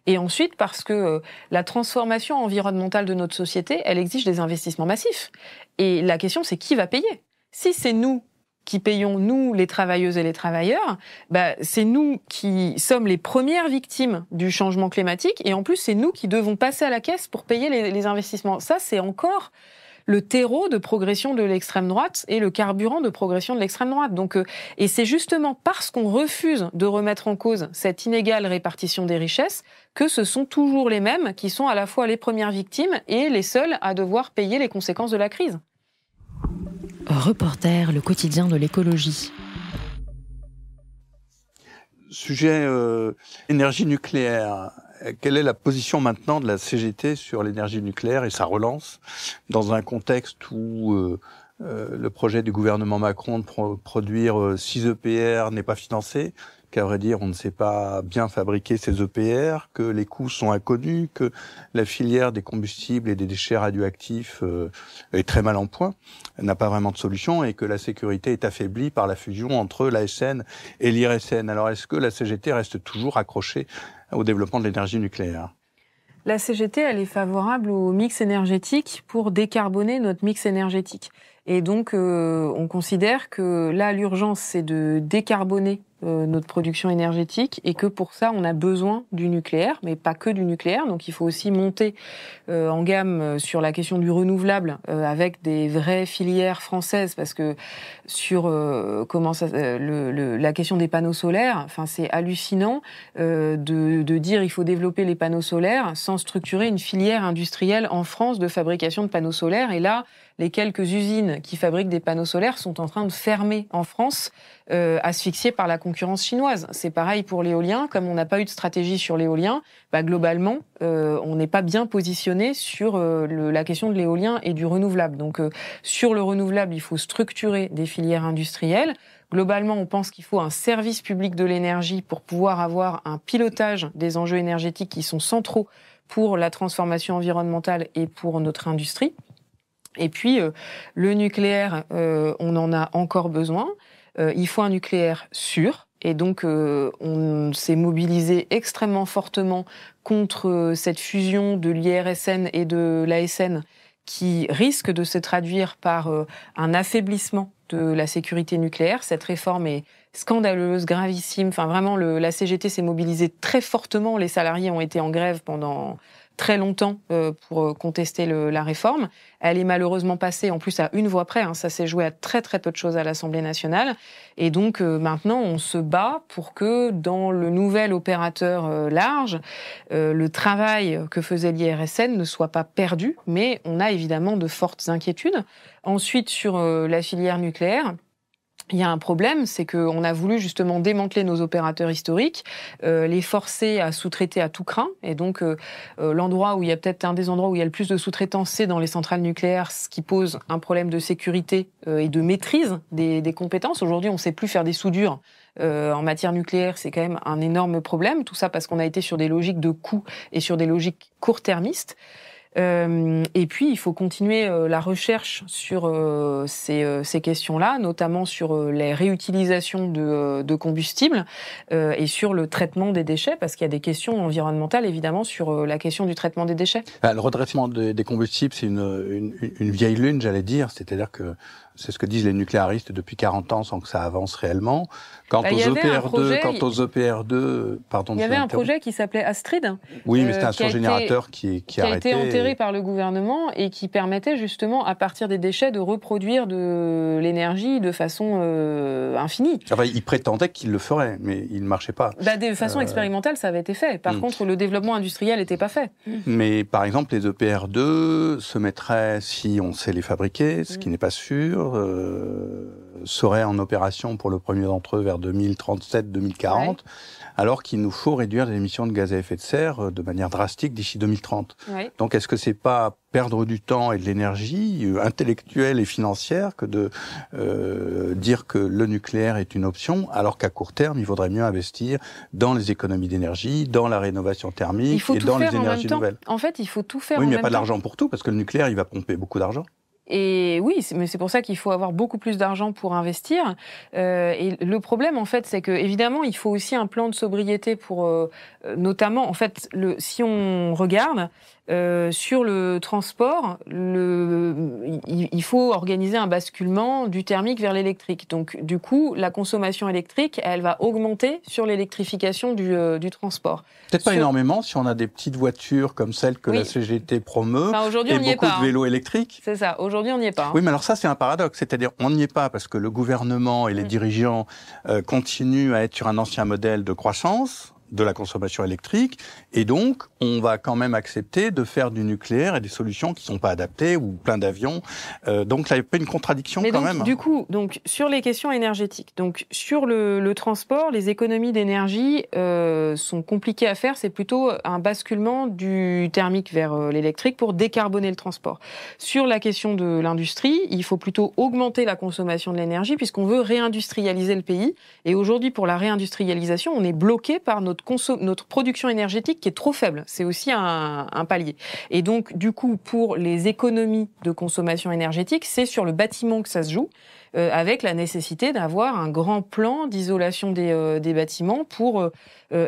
Speaker 3: Et ensuite, parce que la transformation environnementale de notre société, elle exige des investissements massifs. Et la question, c'est qui va payer ? Si c'est nous qui payons, nous, les travailleuses et les travailleurs, c'est nous qui sommes les premières victimes du changement climatique. Et en plus, c'est nous qui devons passer à la caisse pour payer les investissements. Ça, c'est encore le terreau de progression de l'extrême droite et le carburant de progression de l'extrême droite. Donc, et c'est justement parce qu'on refuse de remettre en cause cette inégale répartition des richesses que ce sont toujours les mêmes qui sont à la fois les premières victimes et les seuls à devoir payer les conséquences de la crise.
Speaker 1: Reporter, le quotidien de l'écologie.
Speaker 2: Sujet énergie nucléaire. Quelle est la position maintenant de la CGT sur l'énergie nucléaire et sa relance dans un contexte où le projet du gouvernement Macron de produire 6 EPR n'est pas financé, qu'à vrai dire, on ne sait pas bien fabriquer ces EPR, que les coûts sont inconnus, que la filière des combustibles et des déchets radioactifs est très mal en point, n'a pas vraiment de solution, et que la sécurité est affaiblie par la fusion entre l'ASN et l'IRSN. Alors, est-ce que la CGT reste toujours accrochée au développement de l'énergie nucléaire ?
Speaker 3: La CGT, elle est favorable au mix énergétique pour décarboner notre mix énergétique. Et donc, on considère que là, l'urgence, c'est de décarboner notre production énergétique et que pour ça, on a besoin du nucléaire, mais pas que du nucléaire. Donc, il faut aussi monter en gamme sur la question du renouvelable avec des vraies filières françaises, parce que sur la question des panneaux solaires, enfin, c'est hallucinant de dire il faut développer les panneaux solaires sans structurer une filière industrielle en France de fabrication de panneaux solaires. Et là, les quelques usines qui fabriquent des panneaux solaires sont en train de fermer en France, asphyxiées par la concurrence chinoise. C'est pareil pour l'éolien. Comme on n'a pas eu de stratégie sur l'éolien, globalement, on n'est pas bien positionné sur la question de l'éolien et du renouvelable. Donc, sur le renouvelable, il faut structurer des filières industrielles. Globalement, on pense qu'il faut un service public de l'énergie pour pouvoir avoir un pilotage des enjeux énergétiques qui sont centraux pour la transformation environnementale et pour notre industrie. Et puis, le nucléaire, on en a encore besoin. Il faut un nucléaire sûr. Et donc, on s'est mobilisé extrêmement fortement contre cette fusion de l'IRSN et de l'ASN qui risque de se traduire par un affaiblissement de la sécurité nucléaire. Cette réforme est scandaleuse, gravissime. Enfin, vraiment, la CGT s'est mobilisée très fortement. Les salariés ont été en grève pendant très longtemps pour contester la réforme. Elle est malheureusement passée, en plus, à une voix près. Ça s'est joué à très très peu de choses à l'Assemblée nationale. Et donc, maintenant, on se bat pour que, dans le nouvel opérateur large, le travail que faisait l'IRSN ne soit pas perdu. Mais on a évidemment de fortes inquiétudes. Ensuite, sur la filière nucléaire, il y a un problème, c'est qu'on a voulu justement démanteler nos opérateurs historiques, les forcer à sous-traiter à tout crin. Et donc, l'endroit où il y a peut-être un des endroits où il y a le plus de sous-traitants, c'est dans les centrales nucléaires, ce qui pose un problème de sécurité et de maîtrise des compétences. Aujourd'hui, on ne sait plus faire des soudures. En matière nucléaire, c'est quand même un énorme problème. Tout ça parce qu'on a été sur des logiques de coûts et sur des logiques court-termistes. Et puis, il faut continuer la recherche sur ces questions-là, notamment sur les réutilisations de combustibles et sur le traitement des déchets, parce qu'il y a des questions environnementales, évidemment, sur la question du traitement des déchets.
Speaker 2: Le redressement des combustibles, c'est une vieille lune, j'allais dire. C'est-à-dire que c'est ce que disent les nucléaristes depuis 40 ans sans que ça avance réellement. Quant aux EPR2, pardon.
Speaker 3: Il y avait un projet qui s'appelait Astrid.
Speaker 2: Oui, mais c'était un surgénérateur qui a
Speaker 3: été enterré par le gouvernement et qui permettait justement, à partir des déchets, de reproduire de l'énergie de façon infinie.
Speaker 2: Enfin, il prétendait qu'il le ferait, mais il ne marchait pas.
Speaker 3: De façon expérimentale, ça avait été fait. Par contre, le développement industriel n'était pas fait.
Speaker 2: Mais par exemple, les EPR2 se mettraient, si on sait les fabriquer, ce qui n'est pas sûr, seraient en opération pour le premier d'entre eux vers 2037-2040, alors qu'il nous faut réduire les émissions de gaz à effet de serre de manière drastique d'ici 2030. Donc est-ce que c'est pas perdre du temps et de l'énergie intellectuelle et financière que de dire que le nucléaire est une option, alors qu'à court terme, il vaudrait mieux investir dans les économies d'énergie, dans la rénovation thermique et dans les énergies nouvelles.
Speaker 3: En fait, il faut tout faire en même temps.
Speaker 2: Oui, mais il n'y a pas d'argent pour tout, parce que le nucléaire, il va pomper beaucoup d'argent.
Speaker 3: Et oui, mais c'est pour ça qu'il faut avoir beaucoup plus d'argent pour investir. Et le problème, en fait, c'est que évidemment, il faut aussi un plan de sobriété pour, notamment, en fait, si on regarde sur le transport, il faut organiser un basculement du thermique vers l'électrique. Donc, du coup, la consommation électrique, elle va augmenter sur l'électrification du transport.
Speaker 2: Peut-être pas énormément si on a des petites voitures comme celles que la CGT promeut et beaucoup de vélos électriques.
Speaker 3: C'est ça. Aujourd'hui, on n'y est pas.
Speaker 2: Oui, mais alors ça, c'est un paradoxe. C'est-à-dire, on n'y est pas parce que le gouvernement et les dirigeants continuent à être sur un ancien modèle de croissance, de la consommation électrique, et donc on va quand même accepter de faire du nucléaire et des solutions qui sont pas adaptées ou plein d'avions. Donc là, il y a pas une contradiction quand même.
Speaker 3: Du coup, donc sur les questions énergétiques, donc sur le transport, les économies d'énergie sont compliquées à faire. C'est plutôt un basculement du thermique vers l'électrique pour décarboner le transport. Sur la question de l'industrie, il faut plutôt augmenter la consommation de l'énergie puisqu'on veut réindustrialiser le pays. Et aujourd'hui, pour la réindustrialisation, on est bloqué par notre production énergétique qui est trop faible. C'est aussi un palier. Et donc, du coup, pour les économies de consommation énergétique, c'est sur le bâtiment que ça se joue, avec la nécessité d'avoir un grand plan d'isolation des bâtiments pour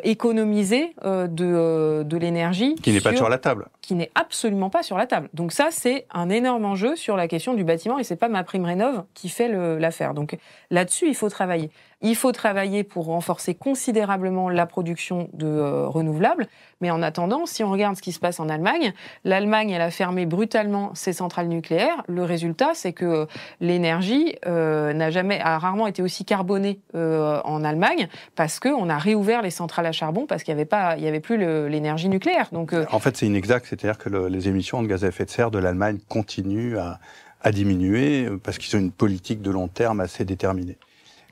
Speaker 3: économiser de l'énergie.
Speaker 2: Qui n'est pas sur la table.
Speaker 3: Qui n'est absolument pas sur la table. Donc ça, c'est un énorme enjeu sur la question du bâtiment et c'est pas MaPrimeRénov' qui fait l'affaire. Donc là-dessus, il faut travailler. Il faut travailler pour renforcer considérablement la production de renouvelables. Mais en attendant, si on regarde ce qui se passe en Allemagne, l'Allemagne, elle a fermé brutalement ses centrales nucléaires. Le résultat, c'est que l'énergie a rarement été aussi carbonée en Allemagne parce qu'on a réouvert les centrales à charbon parce qu'il y avait plus l'énergie nucléaire. Donc,
Speaker 2: en fait, c'est inexact. C'est-à-dire que les émissions de gaz à effet de serre de l'Allemagne continuent à diminuer parce qu'ils ont une politique de long terme assez déterminée.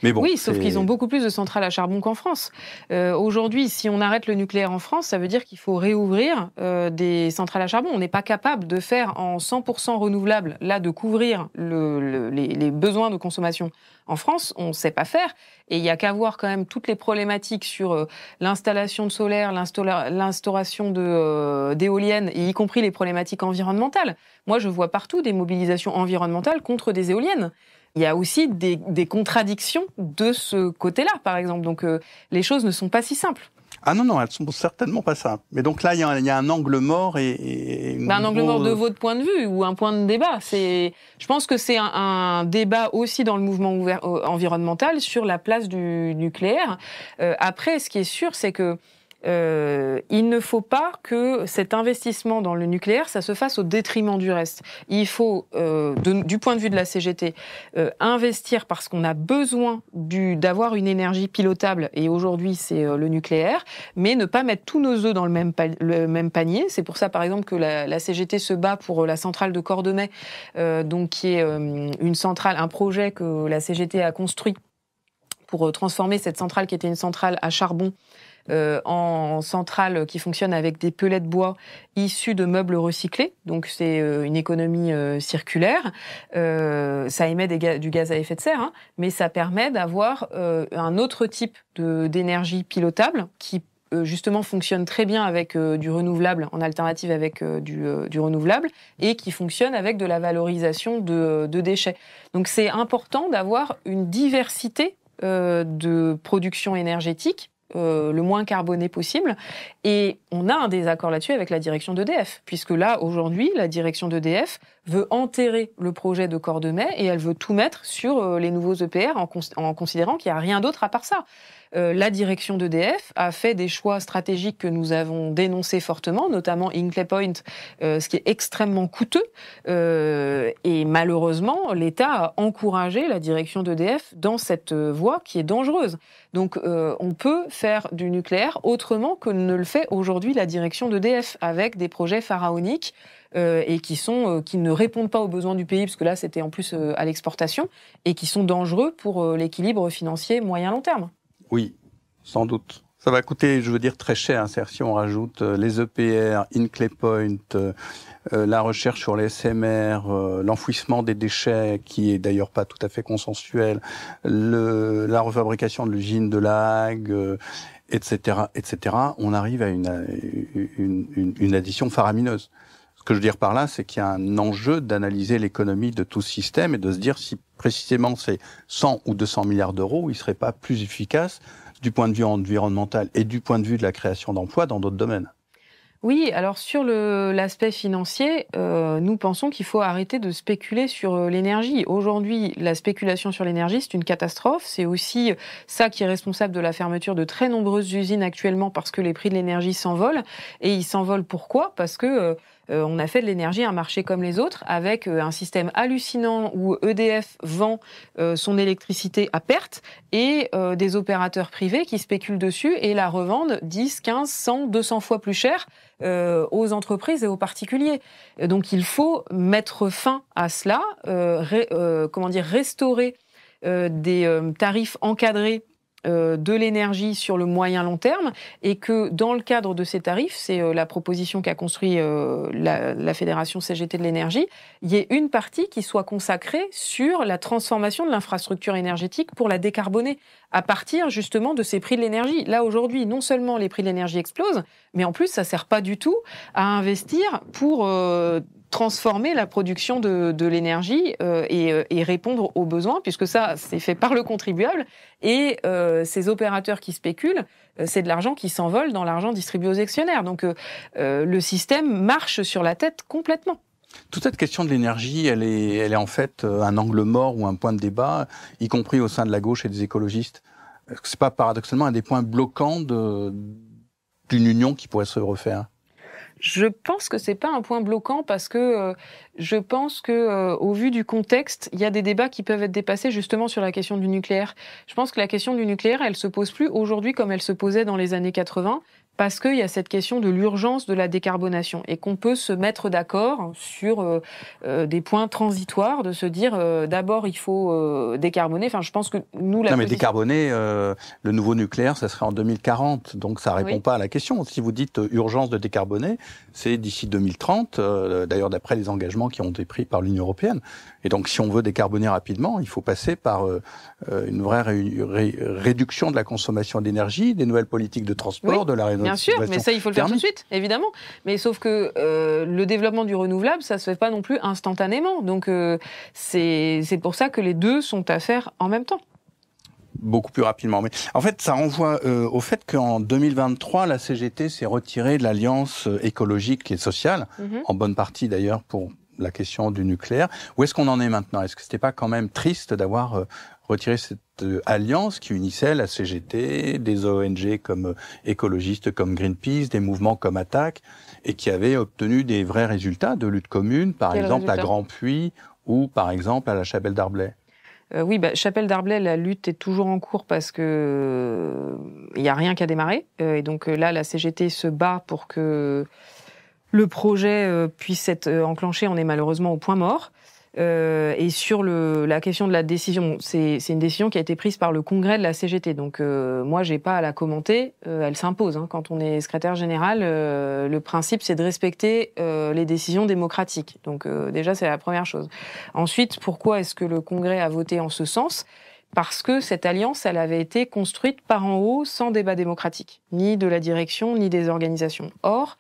Speaker 2: Mais bon,
Speaker 3: oui, sauf qu'ils ont beaucoup plus de centrales à charbon qu'en France. Aujourd'hui, si on arrête le nucléaire en France, ça veut dire qu'il faut réouvrir des centrales à charbon. On n'est pas capable de faire en 100% renouvelable, là, de couvrir les besoins de consommation. En France, on ne sait pas faire. Et il n'y a qu'à voir quand même toutes les problématiques sur l'installation de solaire, l'instauration d'éoliennes, y compris les problématiques environnementales. Moi, je vois partout des mobilisations environnementales contre des éoliennes. Il y a aussi des contradictions de ce côté-là, par exemple. Donc, les choses ne sont pas si simples.
Speaker 2: Ah non, elles sont certainement pas simples. Mais donc là, il y a un angle mort
Speaker 3: un angle mort de votre point de vue ou un point de débat. Je pense que c'est un débat aussi dans le mouvement environnemental sur la place du nucléaire. Après, ce qui est sûr, c'est que il ne faut pas que cet investissement dans le nucléaire, ça se fasse au détriment du reste. Il faut, du point de vue de la CGT, investir parce qu'on a besoin d'avoir une énergie pilotable, et aujourd'hui c'est le nucléaire, mais ne pas mettre tous nos œufs dans le même panier. C'est pour ça, par exemple, que la CGT se bat pour la centrale de Cordemais, donc qui est un projet que la CGT a construit pour transformer cette centrale qui était une centrale à charbon en centrale qui fonctionne avec des pellets de bois issus de meubles recyclés. Donc c'est une économie circulaire. Ça émet du gaz à effet de serre, mais ça permet d'avoir un autre type d'énergie pilotable qui justement fonctionne très bien avec du renouvelable, en alternative avec du renouvelable, et qui fonctionne avec de la valorisation de déchets. Donc c'est important d'avoir une diversité de production énergétique le moins carboné possible. Et on a un désaccord là-dessus avec la direction d'EDF, puisque là, aujourd'hui, la direction d'EDF veut enterrer le projet de Cordemais et elle veut tout mettre sur les nouveaux EPR en considérant qu'il n'y a rien d'autre à part ça. La direction d'EDF a fait des choix stratégiques que nous avons dénoncés fortement, notamment Hinkley Point, ce qui est extrêmement coûteux. Et malheureusement, l'État a encouragé la direction d'EDF dans cette voie qui est dangereuse. Donc on peut faire du nucléaire autrement que ne le fait aujourd'hui la direction d'EDF, avec des projets pharaoniques et qui ne répondent pas aux besoins du pays, parce que là c'était en plus à l'exportation, et qui sont dangereux pour l'équilibre financier moyen-long terme.
Speaker 2: Oui, sans doute. Ça va coûter, je veux dire, très cher, si on rajoute les EPR, Hinkley Point, la recherche sur les SMR, l'enfouissement des déchets, qui est d'ailleurs pas tout à fait consensuel, la refabrication de l'usine de La Hague, etc., etc. On arrive à une addition faramineuse. Ce que je veux dire par là, c'est qu'il y a un enjeu d'analyser l'économie de tout ce système et de se dire si précisément c'est 100 ou 200 milliards d'euros, il serait pas plus efficace du point de vue environnemental et du point de vue de la création d'emplois dans d'autres domaines.
Speaker 3: Oui, alors sur l'aspect financier, nous pensons qu'il faut arrêter de spéculer sur l'énergie. Aujourd'hui, la spéculation sur l'énergie, c'est une catastrophe. C'est aussi ça qui est responsable de la fermeture de très nombreuses usines actuellement, parce que les prix de l'énergie s'envolent. Et ils s'envolent pourquoi ? Parce que On a fait de l'énergie un marché comme les autres, avec un système hallucinant où EDF vend son électricité à perte et des opérateurs privés qui spéculent dessus et la revendent 10, 15, 100, 200 fois plus cher aux entreprises et aux particuliers. Donc il faut mettre fin à cela, restaurer des tarifs encadrés de l'énergie sur le moyen long terme et que dans le cadre de ces tarifs, c'est la proposition qu'a construit la Fédération CGT de l'énergie, il y ait une partie qui soit consacrée sur la transformation de l'infrastructure énergétique pour la décarboner à partir justement de ces prix de l'énergie. Là aujourd'hui, non seulement les prix de l'énergie explosent, mais en plus ça sert pas du tout à investir pour transformer la production de l'énergie et répondre aux besoins, puisque ça, c'est fait par le contribuable. Et ces opérateurs qui spéculent, c'est de l'argent qui s'envole dans l'argent distribué aux actionnaires. Donc le système marche sur la tête complètement.
Speaker 2: Toute cette question de l'énergie, elle est en fait un angle mort ou un point de débat, y compris au sein de la gauche et des écologistes. Est-ce que c'est pas paradoxalement un des points bloquants d'une union qui pourrait se refaire ?
Speaker 3: Je pense que c'est pas un point bloquant parce que je pense que au vu du contexte, il y a des débats qui peuvent être dépassés justement sur la question du nucléaire. Je pense que la question du nucléaire, elle se pose plus aujourd'hui comme elle se posait dans les années 80. Parce qu'il y a cette question de l'urgence de la décarbonation et qu'on peut se mettre d'accord sur des points transitoires, de se dire d'abord il faut décarboner. Enfin, je pense que nous...
Speaker 2: Non, mais décarboner, le nouveau nucléaire, ça serait en 2040, donc ça répond pas à la question. Si vous dites urgence de décarboner, c'est d'ici 2030, d'ailleurs d'après les engagements qui ont été pris par l'Union européenne. Et donc si on veut décarboner rapidement, il faut passer par une vraie réduction de la consommation d'énergie, des nouvelles politiques de transport, de la rénovation.
Speaker 3: Bien sûr, mais ça, il faut le faire tout de suite, évidemment. Mais sauf que le développement du renouvelable, ça se fait pas non plus instantanément. Donc, c'est pour ça que les deux sont à faire en même temps.
Speaker 2: Beaucoup plus rapidement. Mais en fait, ça renvoie au fait qu'en 2023, la CGT s'est retirée de l'alliance écologique et sociale, en bonne partie d'ailleurs pour la question du nucléaire. Où est-ce qu'on en est maintenant ? Est-ce que c'était pas quand même triste d'avoir retiré cette alliance qui unissait la CGT, des ONG comme écologistes comme Greenpeace, des mouvements comme Attac, et qui avait obtenu des vrais résultats de lutte commune, par exemple à Grand-Puy ou par exemple à la Chapelle d'Arblay?
Speaker 3: Oui, Chapelle d'Arblay, la lutte est toujours en cours parce que il y a rien qu'à démarrer. Et donc là, la CGT se bat pour que le projet puisse être enclenché. On est malheureusement au point mort. Et sur la question de la décision, c'est une décision qui a été prise par le congrès de la CGT. Donc moi, j'ai pas à la commenter. Elle s'impose. Quand on est secrétaire général, le principe, c'est de respecter les décisions démocratiques. Donc déjà, c'est la première chose. Ensuite, pourquoi est-ce que le congrès a voté en ce sens ? Parce que cette alliance, elle avait été construite par en haut sans débat démocratique, ni de la direction, ni des organisations. Or,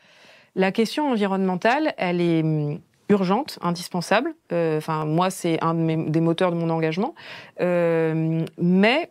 Speaker 3: la question environnementale, elle est urgente, indispensable. Moi, c'est un des moteurs de mon engagement. Mais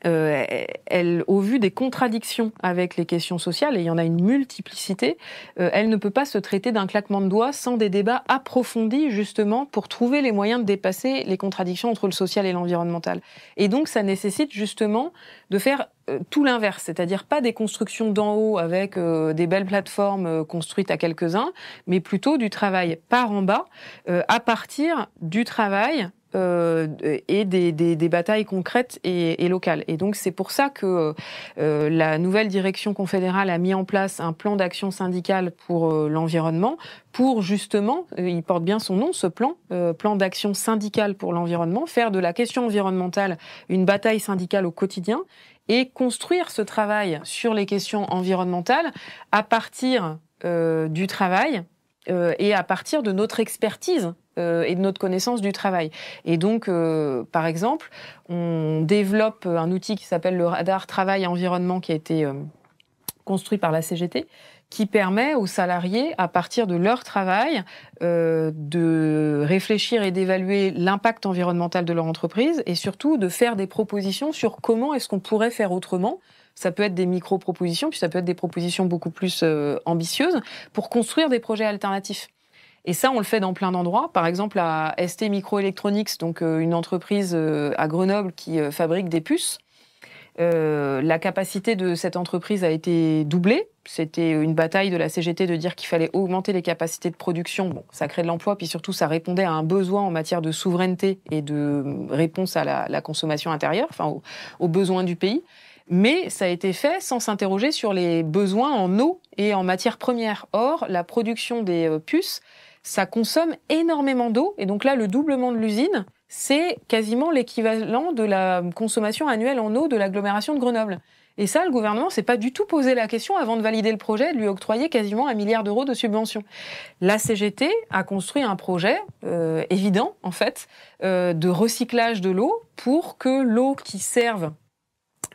Speaker 3: elle, au vu des contradictions avec les questions sociales, et il y en a une multiplicité, elle ne peut pas se traiter d'un claquement de doigts sans des débats approfondis, justement, pour trouver les moyens de dépasser les contradictions entre le social et l'environnemental. Et donc, ça nécessite justement de faire tout l'inverse, c'est-à-dire pas des constructions d'en haut avec des belles plateformes construites à quelques-uns, mais plutôt du travail par en bas, à partir du travail et des batailles concrètes et locales. Et donc c'est pour ça que la nouvelle direction confédérale a mis en place un plan d'action syndicale pour l'environnement, pour justement, il porte bien son nom, ce plan d'action syndicale pour l'environnement, faire de la question environnementale une bataille syndicale au quotidien et construire ce travail sur les questions environnementales à partir du travail et à partir de notre expertise et de notre connaissance du travail. Et donc, par exemple, on développe un outil qui s'appelle le radar travail-environnement qui a été construit par la CGT, qui permet aux salariés, à partir de leur travail, de réfléchir et d'évaluer l'impact environnemental de leur entreprise et surtout de faire des propositions sur comment est-ce qu'on pourrait faire autrement. Ça peut être des micro-propositions, puis ça peut être des propositions beaucoup plus ambitieuses pour construire des projets alternatifs. Et ça, on le fait dans plein d'endroits. Par exemple, à ST Microelectronics, donc une entreprise à Grenoble qui fabrique des puces. La capacité de cette entreprise a été doublée. C'était une bataille de la CGT de dire qu'il fallait augmenter les capacités de production. Bon, ça crée de l'emploi, puis surtout ça répondait à un besoin en matière de souveraineté et de réponse à la consommation intérieure, enfin aux besoins du pays. Mais ça a été fait sans s'interroger sur les besoins en eau et en matières premières. Or, la production des puces, ça consomme énormément d'eau. Et donc là, le doublement de l'usine, c'est quasiment l'équivalent de la consommation annuelle en eau de l'agglomération de Grenoble. Et ça, le gouvernement s'est pas du tout posé la question avant de valider le projet, de lui octroyer quasiment 1 milliard d'euros de subventions. La CGT a construit un projet évident, en fait, de recyclage de l'eau pour que l'eau qui serve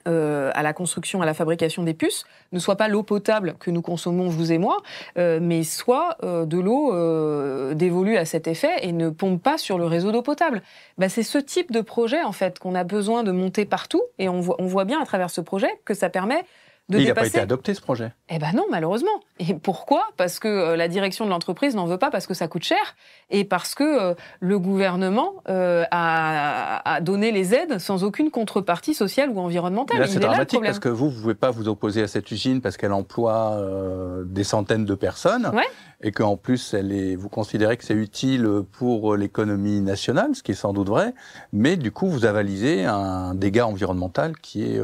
Speaker 3: à la construction, à la fabrication des puces, ne soit pas l'eau potable que nous consommons, vous et moi, mais soit de l'eau dévolue à cet effet et ne pompe pas sur le réseau d'eau potable. Ben, c'est ce type de projet, en fait, qu'on a besoin de monter partout, et on voit bien à travers ce projet que ça permet de dépasser...
Speaker 2: Il n'a pas été adopté, ce projet.
Speaker 3: Eh ben non, malheureusement. Et pourquoi ? Parce que la direction de l'entreprise n'en veut pas, parce que ça coûte cher, et parce que le gouvernement a donné les aides sans aucune contrepartie sociale ou environnementale.
Speaker 2: Là, c'est dramatique, parce que vous ne pouvez pas vous opposer à cette usine parce qu'elle emploie des centaines de personnes,
Speaker 3: ouais.
Speaker 2: Et qu'en plus, vous considérez que c'est utile pour l'économie nationale, ce qui est sans doute vrai, mais du coup, vous avalisez un dégât environnemental qui est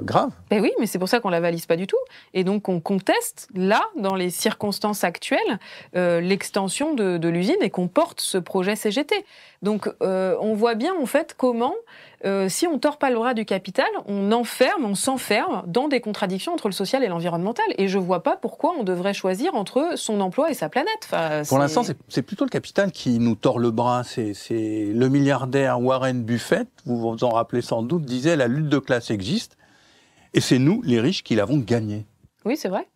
Speaker 2: grave.
Speaker 3: Ben oui, mais c'est pour ça qu'on l'avalise pas du tout. Et donc, on conteste, là, dans les circonstances actuelles, l'extension de l'usine et qu'on porte ce projet CGT. Donc, on voit bien, en fait, comment, si on tord pas le bras du capital, on s'enferme dans des contradictions entre le social et l'environnemental. Et je vois pas pourquoi on devrait choisir entre son emploi et sa planète. Enfin,
Speaker 2: pour l'instant, c'est plutôt le capital qui nous tord le bras. C'est le milliardaire Warren Buffett, vous vous en rappelez sans doute, disait « la lutte de classe existe ». Et c'est nous, les riches, qui l'avons gagnée.
Speaker 3: Oui, c'est vrai.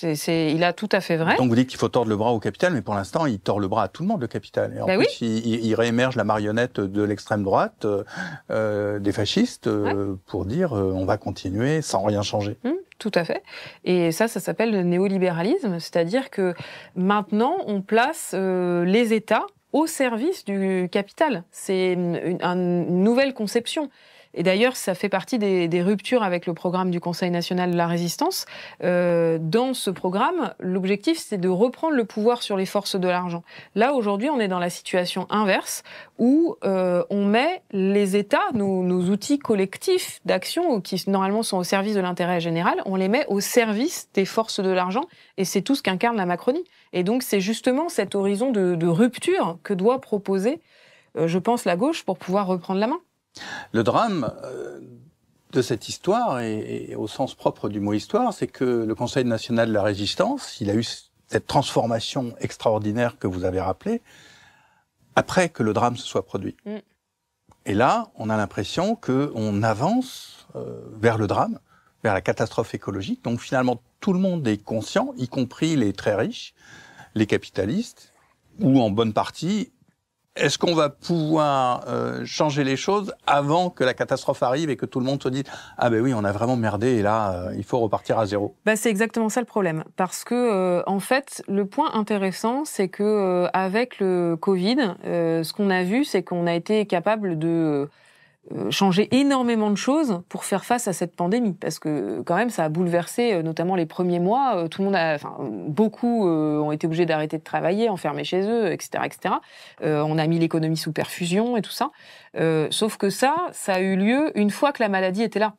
Speaker 3: Il a tout à fait vrai.
Speaker 2: Donc vous dites qu'il faut tordre le bras au capital, mais pour l'instant, il tord le bras à tout le monde, le capital. Et en plus, il réémerge la marionnette de l'extrême droite, des fascistes, pour dire on va continuer sans rien changer.
Speaker 3: Tout à fait. Et ça s'appelle le néolibéralisme, c'est-à-dire que maintenant, on place les États au service du capital. C'est une nouvelle conception. Et d'ailleurs, ça fait partie des ruptures avec le programme du Conseil national de la résistance. Dans ce programme, l'objectif, c'est de reprendre le pouvoir sur les forces de l'argent. Là, aujourd'hui, on est dans la situation inverse, où on met les États, nos outils collectifs d'action, qui normalement sont au service de l'intérêt général, on les met au service des forces de l'argent, et c'est tout ce qu'incarne la Macronie. Et donc, c'est justement cet horizon de rupture que doit proposer, je pense, la gauche pour pouvoir reprendre la main.
Speaker 2: Le drame de cette histoire, et au sens propre du mot histoire, c'est que le Conseil national de la résistance, il a eu cette transformation extraordinaire que vous avez rappelée, après que le drame se soit produit. Et là, on a l'impression qu'on avance vers le drame, vers la catastrophe écologique. Donc finalement, tout le monde est conscient, y compris les très riches, les capitalistes, ou en bonne partie. Est-ce qu'on va pouvoir changer les choses avant que la catastrophe arrive et que tout le monde se dise « Ah ben oui, on a vraiment merdé et là, il faut repartir à zéro ».
Speaker 3: C'est exactement ça le problème. Parce que, en fait, le point intéressant, c'est que avec le Covid, ce qu'on a vu, c'est qu'on a été capable de changer énormément de choses pour faire face à cette pandémie, parce que quand même ça a bouleversé notamment les premiers mois. Tout le monde beaucoup ont été obligés d'arrêter de travailler, enfermés chez eux, etc., etc. On a mis l'économie sous perfusion et tout ça. Sauf que ça a eu lieu une fois que la maladie était là.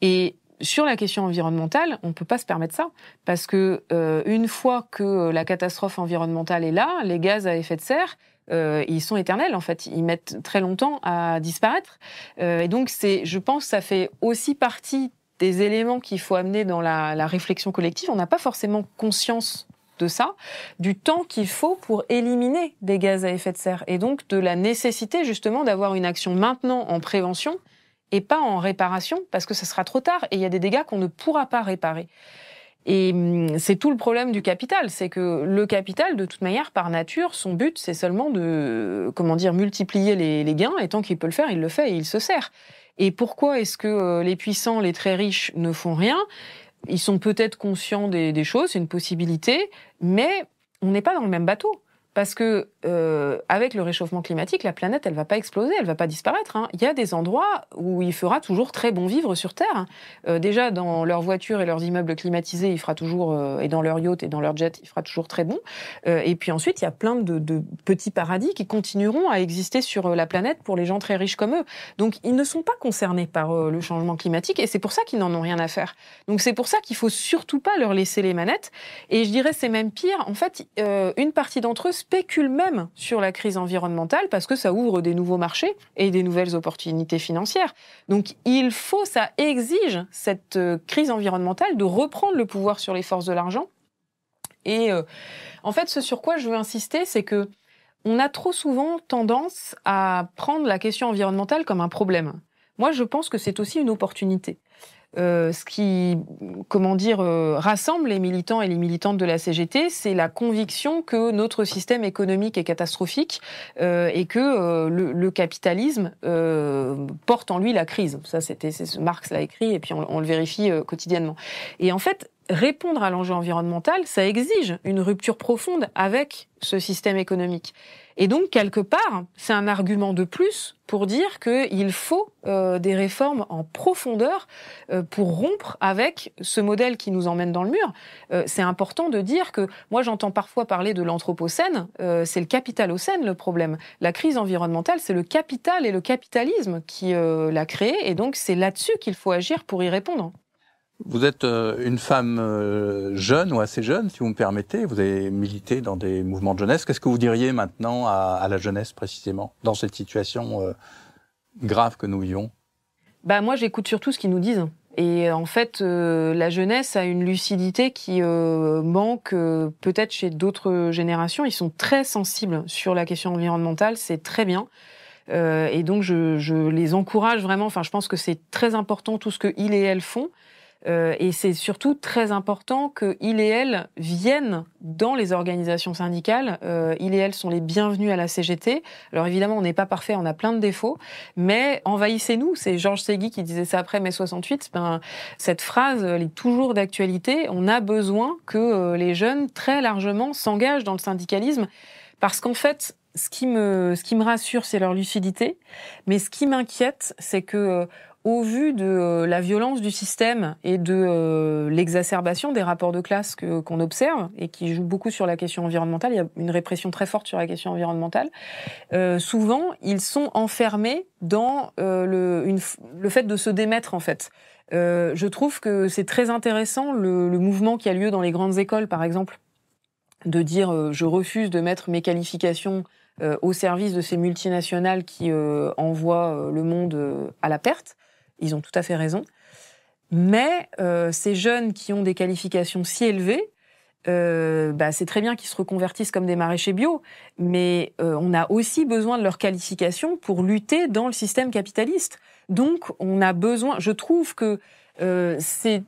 Speaker 3: Et sur la question environnementale, on ne peut pas se permettre ça, parce que une fois que la catastrophe environnementale est là, les gaz à effet de serre, ils sont éternels, en fait. Ils mettent très longtemps à disparaître. Et donc, je pense que ça fait aussi partie des éléments qu'il faut amener dans la réflexion collective. On n'a pas forcément conscience de ça, du temps qu'il faut pour éliminer des gaz à effet de serre. Et donc, de la nécessité, justement, d'avoir une action maintenant en prévention et pas en réparation, parce que ça sera trop tard et il y a des dégâts qu'on ne pourra pas réparer. Et c'est tout le problème du capital, c'est que le capital, de toute manière, par nature, son but, c'est seulement de, multiplier les gains, et tant qu'il peut le faire, il le fait et il se sert. Et pourquoi est-ce que les puissants, les très riches, ne font rien ? Ils sont peut-être conscients des choses, c'est une possibilité, mais on n'est pas dans le même bateau. Parce que avec le réchauffement climatique, la planète, elle va pas exploser, elle va pas disparaître. Il y a des endroits où il fera toujours très bon vivre sur Terre. Déjà, dans leurs voitures et leurs immeubles climatisés, il fera toujours, et dans leurs yachts et dans leurs jets, il fera toujours très bon. Et puis ensuite, il y a plein de petits paradis qui continueront à exister sur la planète pour les gens très riches comme eux. Donc, ils ne sont pas concernés par le changement climatique et c'est pour ça qu'ils n'en ont rien à faire. Donc, c'est pour ça qu'il faut surtout pas leur laisser les manettes. Et je dirais, c'est même pire. En fait, une partie d'entre eux spéculent même sur la crise environnementale parce que ça ouvre des nouveaux marchés et des nouvelles opportunités financières. Donc, ça exige cette crise environnementale de reprendre le pouvoir sur les forces de l'argent. Et en fait, ce sur quoi je veux insister, c'est que on a trop souvent tendance à prendre la question environnementale comme un problème. Moi, je pense que c'est aussi une opportunité. Ce qui, rassemble les militants et les militantes de la CGT, c'est la conviction que notre système économique est catastrophique et que le capitalisme porte en lui la crise. Ça, Marx l'a écrit et puis on le vérifie quotidiennement. Et en fait, répondre à l'enjeu environnemental, ça exige une rupture profonde avec ce système économique. Et donc, quelque part, c'est un argument de plus pour dire qu'il faut des réformes en profondeur pour rompre avec ce modèle qui nous emmène dans le mur. C'est important de dire que, moi j'entends parfois parler de l'anthropocène, c'est le capitalocène le problème. La crise environnementale, c'est le capital et le capitalisme qui l'a créé, et donc c'est là-dessus qu'il faut agir pour y répondre.
Speaker 2: Vous êtes une femme jeune ou assez jeune, si vous me permettez. Vous avez milité dans des mouvements de jeunesse. Qu'est-ce que vous diriez maintenant à la jeunesse, précisément, dans cette situation grave que nous vivons ?
Speaker 3: Moi, j'écoute surtout ce qu'ils nous disent. Et en fait, la jeunesse a une lucidité qui manque peut-être chez d'autres générations. Ils sont très sensibles sur la question environnementale, c'est très bien. Et donc, je les encourage vraiment. Enfin, je pense que c'est très important tout ce que ils et elles font. Et c'est surtout très important qu'ils et elles viennent dans les organisations syndicales. Ils et elles sont les bienvenus à la CGT. Alors évidemment, on n'est pas parfait, on a plein de défauts, mais envahissez-nous. C'est Georges Segui qui disait ça après mai 68. Cette phrase, elle est toujours d'actualité. On a besoin que les jeunes, très largement, s'engagent dans le syndicalisme, parce qu'en fait, ce qui me rassure, c'est leur lucidité, mais ce qui m'inquiète, c'est que au vu de la violence du système et de l'exacerbation des rapports de classe qu'on observe et qui joue beaucoup sur la question environnementale, il y a une répression très forte sur la question environnementale, souvent ils sont enfermés dans le fait de se démettre en fait. Je trouve que c'est très intéressant le mouvement qui a lieu dans les grandes écoles par exemple, de dire je refuse de mettre mes qualifications au service de ces multinationales qui envoient le monde à la perte. Ils ont tout à fait raison. Mais ces jeunes qui ont des qualifications si élevées, c'est très bien qu'ils se reconvertissent comme des maraîchers bio, mais on a aussi besoin de leurs qualifications pour lutter dans le système capitaliste. Donc, on a besoin... Je trouve que c'est...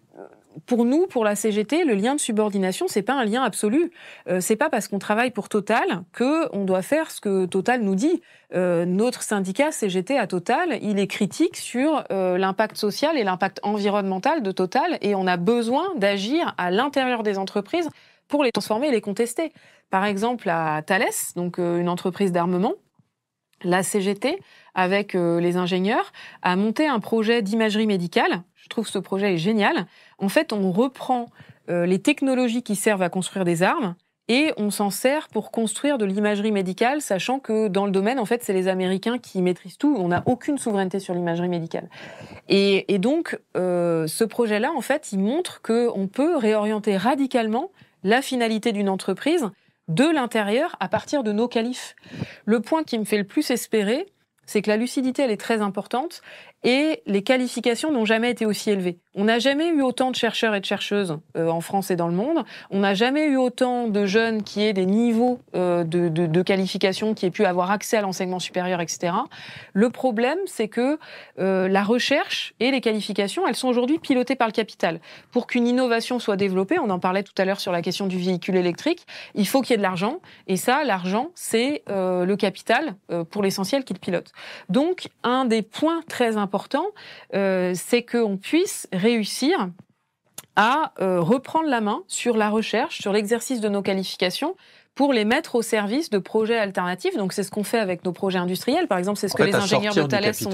Speaker 3: Pour nous, pour la CGT, le lien de subordination, c'est pas un lien absolu. C'est pas parce qu'on travaille pour Total que on doit faire ce que Total nous dit. Notre syndicat CGT à Total, il est critique sur l'impact social et l'impact environnemental de Total, et on a besoin d'agir à l'intérieur des entreprises pour les transformer et les contester. Par exemple, à Thales, donc une entreprise d'armement, la CGT, avec les ingénieurs, a monté un projet d'imagerie médicale. Je trouve que ce projet est génial. En fait, on reprend les technologies qui servent à construire des armes et on s'en sert pour construire de l'imagerie médicale, sachant que dans le domaine, en fait, c'est les Américains qui maîtrisent tout. On n'a aucune souveraineté sur l'imagerie médicale. Et donc, ce projet-là, en fait, il montre qu'on peut réorienter radicalement la finalité d'une entreprise de l'intérieur à partir de nos qualifs. Le point qui me fait le plus espérer, c'est que la lucidité, elle est très importante et les qualifications n'ont jamais été aussi élevées. On n'a jamais eu autant de chercheurs et de chercheuses en France et dans le monde. On n'a jamais eu autant de jeunes qui aient des niveaux de qualification, qui aient pu avoir accès à l'enseignement supérieur, etc. Le problème, c'est que la recherche et les qualifications, elles sont aujourd'hui pilotées par le capital. Pour qu'une innovation soit développée, on en parlait tout à l'heure sur la question du véhicule électrique, il faut qu'il y ait de l'argent. Et ça, l'argent, c'est le capital, pour l'essentiel, qui le pilote. Donc, un des points très importants, c'est qu'on puisse réussir à reprendre la main sur la recherche, sur l'exercice de nos qualifications, pour les mettre au service de projets alternatifs. Donc c'est ce qu'on fait avec nos projets industriels. Par exemple, c'est ce que les ingénieurs de Thales
Speaker 2: sont...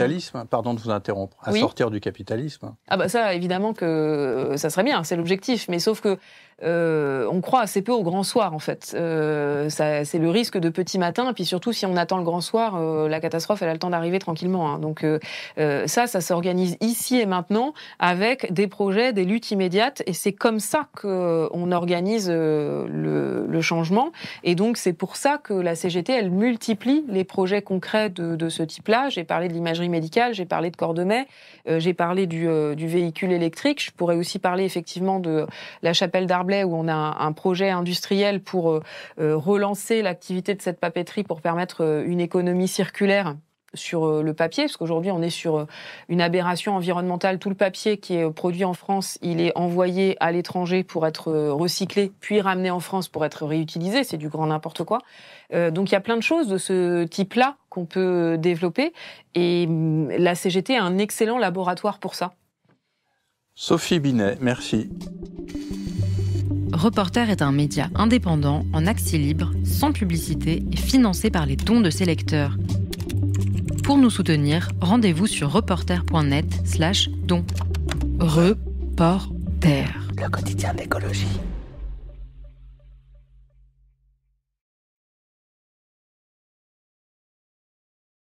Speaker 2: Pardon de vous interrompre. À sortir du capitalisme.
Speaker 3: Ah bah ça, évidemment que ça serait bien, c'est l'objectif. Mais sauf que on croit assez peu au grand soir, en fait. C'est le risque de petit matin. Et puis surtout, si on attend le grand soir, la catastrophe, elle a le temps d'arriver tranquillement. Hein. Donc ça s'organise ici et maintenant avec des projets, des luttes immédiates. Et c'est comme ça qu'on organise le changement. Et donc, c'est pour ça que la CGT, elle multiplie les projets concrets de ce type-là. J'ai parlé de l'imagerie médicale, j'ai parlé de Cordemais, j'ai parlé du véhicule électrique. Je pourrais aussi parler effectivement de la Chapelle d'Arblay, où on a un projet industriel pour relancer l'activité de cette papeterie pour permettre une économie circulaire sur le papier, parce qu'aujourd'hui on est sur une aberration environnementale. Tout le papier qui est produit en France, il est envoyé à l'étranger pour être recyclé, puis ramené en France pour être réutilisé. C'est du grand n'importe quoi. Donc il y a plein de choses de ce type-là qu'on peut développer, et la CGT est un excellent laboratoire pour ça.
Speaker 2: Sophie Binet, merci.
Speaker 1: Reporter est un média indépendant, en accès libre, sans publicité et financé par les dons de ses lecteurs. Pour nous soutenir, rendez-vous sur reporter.net/dons. Reporter.
Speaker 4: Le quotidien de l'écologie.